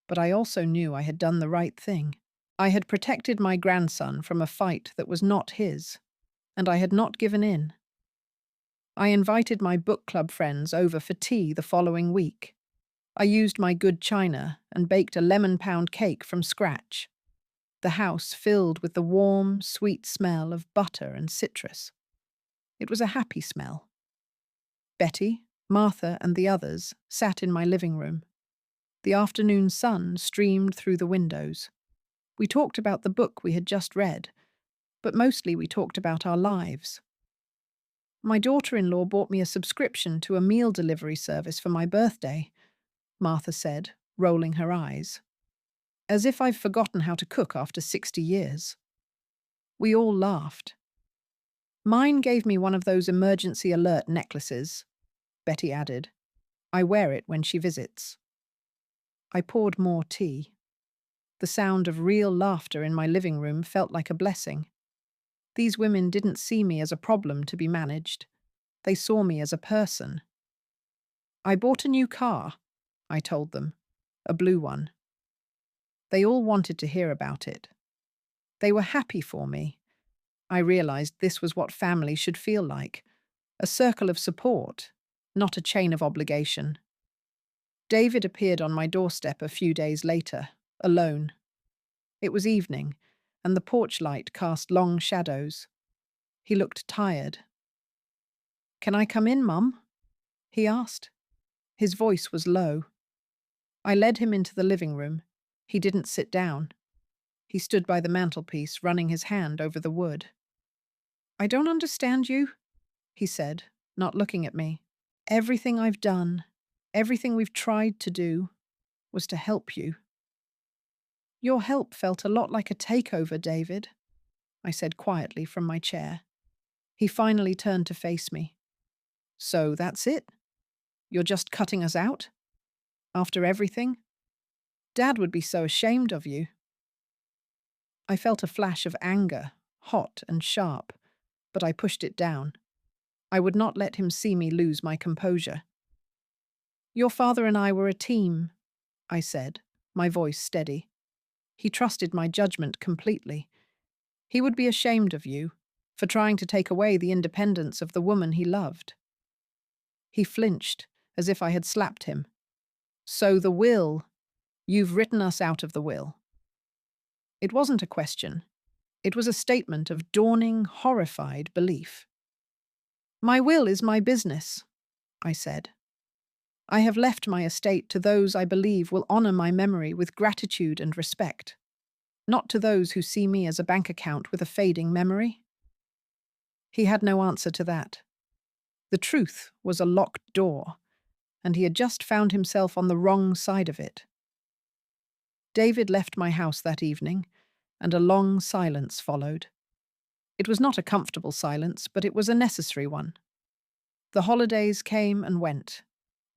but I also knew I had done the right thing. I had protected my grandson from a fight that was not his, and I had not given in. I invited my book club friends over for tea the following week. I used my good china and baked a lemon pound cake from scratch. The house filled with the warm, sweet smell of butter and citrus. It was a happy smell. Betty, Martha, and the others sat in my living room. The afternoon sun streamed through the windows. We talked about the book we had just read, but mostly we talked about our lives. "My daughter-in-law bought me a subscription to a meal delivery service for my birthday," Martha said, rolling her eyes. "As if I've forgotten how to cook after 60 years. We all laughed. "Mine gave me one of those emergency alert necklaces," Betty added. "I wear it when she visits." I poured more tea. The sound of real laughter in my living room felt like a blessing. These women didn't see me as a problem to be managed. They saw me as a person. "I bought a new car," I told them. "A blue one." They all wanted to hear about it. They were happy for me. I realized this was what family should feel like. A circle of support, not a chain of obligation. David appeared on my doorstep a few days later, alone. It was evening, and the porch light cast long shadows. He looked tired. "Can I come in, Mum?" he asked. His voice was low. I led him into the living room. He didn't sit down. He stood by the mantelpiece, running his hand over the wood. "I don't understand you," he said, not looking at me. "Everything I've done, everything we've tried to do, was to help you." "Your help felt a lot like a takeover, David," I said quietly from my chair. He finally turned to face me. "So that's it? You're just cutting us out? After everything? Dad would be so ashamed of you." I felt a flash of anger, hot and sharp, but I pushed it down. I would not let him see me lose my composure. "Your father and I were a team," I said, my voice steady. "He trusted my judgment completely. He would be ashamed of you for trying to take away the independence of the woman he loved." He flinched, as if I had slapped him. "So the will, you've written us out of the will." It wasn't a question. It was a statement of dawning, horrified belief. "My will is my business," I said. "I have left my estate to those I believe will honor my memory with gratitude and respect, not to those who see me as a bank account with a fading memory." He had no answer to that. The truth was a locked door, and he had just found himself on the wrong side of it. David left my house that evening, and a long silence followed. It was not a comfortable silence, but it was a necessary one. The holidays came and went.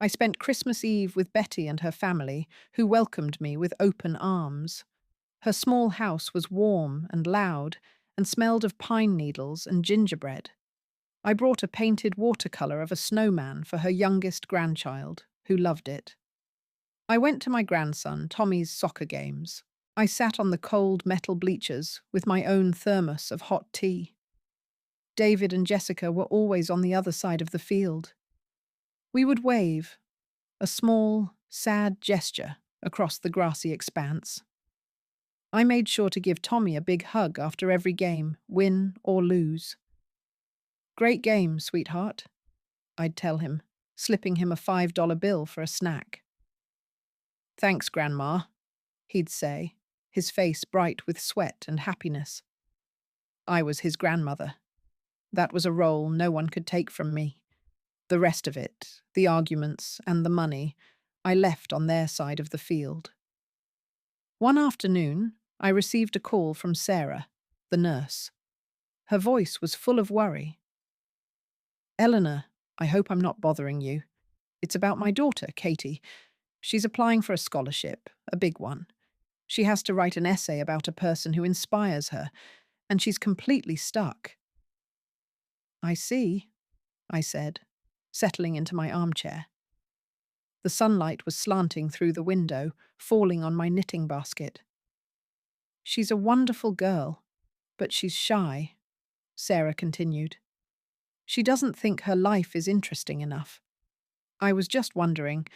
I spent Christmas Eve with Betty and her family, who welcomed me with open arms. Her small house was warm and loud and smelled of pine needles and gingerbread. I brought a painted watercolor of a snowman for her youngest grandchild, who loved it. I went to my grandson Tommy's soccer games. I sat on the cold metal bleachers with my own thermos of hot tea. David and Jessica were always on the other side of the field. We would wave, a small, sad gesture across the grassy expanse. I made sure to give Tommy a big hug after every game, win or lose. "Great game, sweetheart," I'd tell him, slipping him a $5 bill for a snack. "Thanks, Grandma," he'd say, his face bright with sweat and happiness. I was his grandmother. That was a role no one could take from me. The rest of it, the arguments and the money, I left on their side of the field. One afternoon, I received a call from Sarah, the nurse. Her voice was full of worry. "Eleanor, I hope I'm not bothering you. It's about my daughter, Katie. She's applying for a scholarship, a big one. She has to write an essay about a person who inspires her, and she's completely stuck." "I see," I said, settling into my armchair. The sunlight was slanting through the window, falling on my knitting basket. "She's a wonderful girl, but she's shy," Sarah continued. "She doesn't think her life is interesting enough. I was just wondering,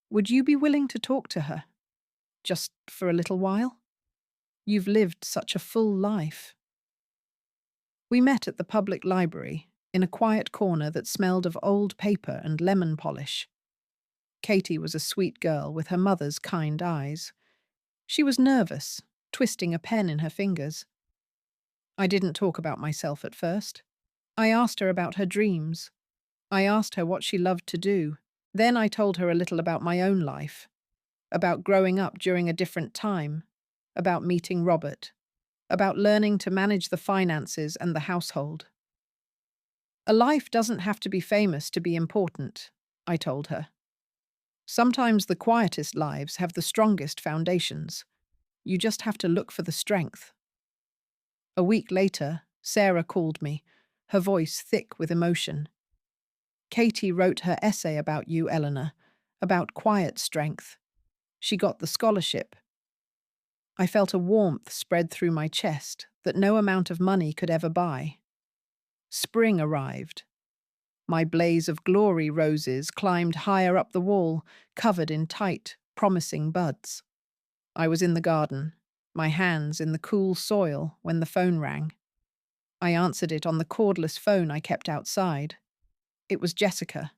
would you be willing to talk to her? Just for a little while? You've lived such a full life." We met at the public library, in a quiet corner that smelled of old paper and lemon polish. Katie was a sweet girl with her mother's kind eyes. She was nervous, twisting a pen in her fingers. I didn't talk about myself at first. I asked her about her dreams. I asked her what she loved to do. Then I told her a little about my own life, about growing up during a different time, about meeting Robert, about learning to manage the finances and the household. "A life doesn't have to be famous to be important," I told her. "Sometimes the quietest lives have the strongest foundations. You just have to look for the strength." A week later, Sarah called me, her voice thick with emotion. "Katie wrote her essay about you, Eleanor, about quiet strength. She got the scholarship." I felt a warmth spread through my chest that no amount of money could ever buy. Spring arrived. My blaze of glory roses climbed higher up the wall, covered in tight, promising buds. I was in the garden, my hands in the cool soil, when the phone rang. I answered it on the cordless phone I kept outside. It was Jessica.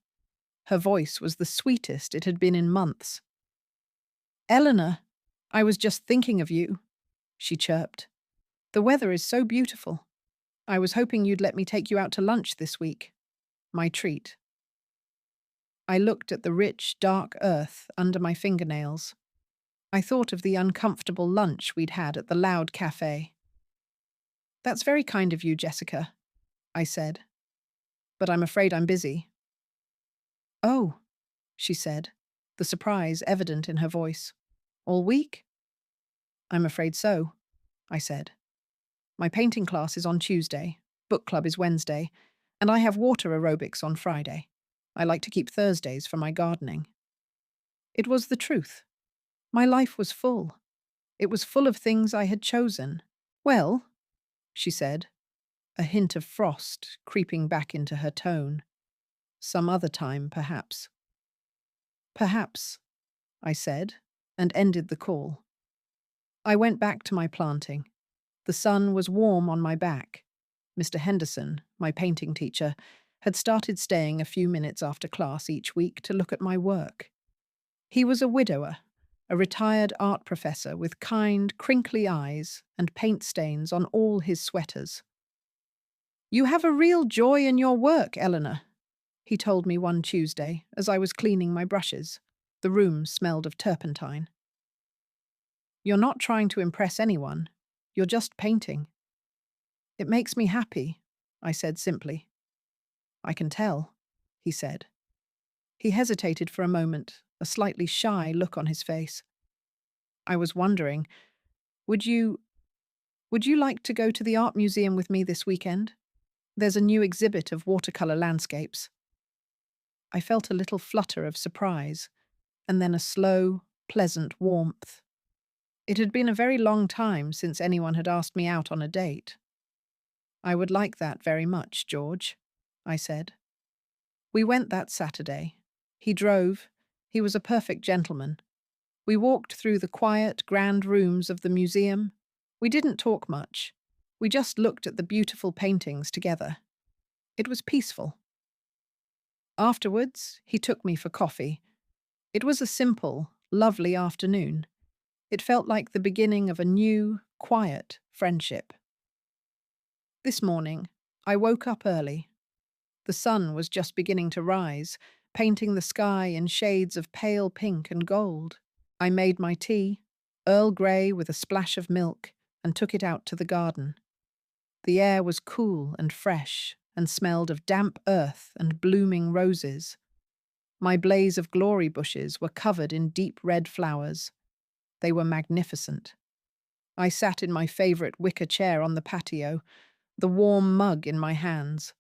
Her voice was the sweetest it had been in months. "Eleanor, I was just thinking of you," she chirped. "The weather is so beautiful. I was hoping you'd let me take you out to lunch this week. My treat." I looked at the rich, dark earth under my fingernails. I thought of the uncomfortable lunch we'd had at the Loud Cafe. "That's very kind of you, Jessica," I said. "But I'm afraid I'm busy." "Oh," she said, the surprise evident in her voice. "All week?" "I'm afraid so," I said. "My painting class is on Tuesday, book club is Wednesday, and I have water aerobics on Friday. I like to keep Thursdays for my gardening." It was the truth. My life was full. It was full of things I had chosen. "Well," she said, a hint of frost creeping back into her tone. "Some other time, perhaps." "Perhaps," I said, and ended the call. I went back to my planting. The sun was warm on my back. Mr. Henderson, my painting teacher, had started staying a few minutes after class each week to look at my work. He was a widower, a retired art professor with kind, crinkly eyes and paint stains on all his sweaters. "You have a real joy in your work, Eleanor," he told me one Tuesday as I was cleaning my brushes. The room smelled of turpentine. "You're not trying to impress anyone. You're just painting." "It makes me happy," I said simply. "I can tell," he said. He hesitated for a moment, a slightly shy look on his face. "I was wondering, would you like to go to the art museum with me this weekend? There's a new exhibit of watercolor landscapes." I felt a little flutter of surprise, and then a slow, pleasant warmth. It had been a very long time since anyone had asked me out on a date. "I would like that very much, George," I said. We went that Saturday. He drove, He was a perfect gentleman. We walked through the quiet, grand rooms of the museum. We didn't talk much. We just looked at the beautiful paintings together. It was peaceful. Afterwards, he took me for coffee. It was a simple, lovely afternoon. It felt like the beginning of a new, quiet friendship. This morning, I woke up early. The sun was just beginning to rise, painting the sky in shades of pale pink and gold. I made my tea, Earl Grey with a splash of milk, and took it out to the garden. The air was cool and fresh and smelled of damp earth and blooming roses. My blaze of glory bushes were covered in deep red flowers. They were magnificent. I sat in my favourite wicker chair on the patio, the warm mug in my hands.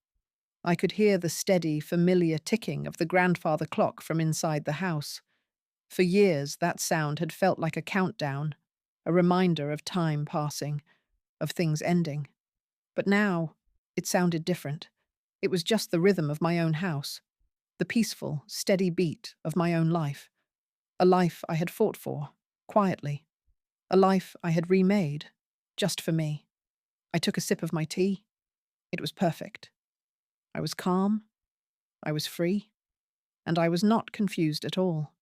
I could hear the steady, familiar ticking of the grandfather clock from inside the house. For years, that sound had felt like a countdown, a reminder of time passing, of things ending. But now, it sounded different. It was just the rhythm of my own house, the peaceful, steady beat of my own life. A life I had fought for, quietly. A life I had remade, just for me. I took a sip of my tea. It was perfect. I was calm, I was free, and I was not confused at all.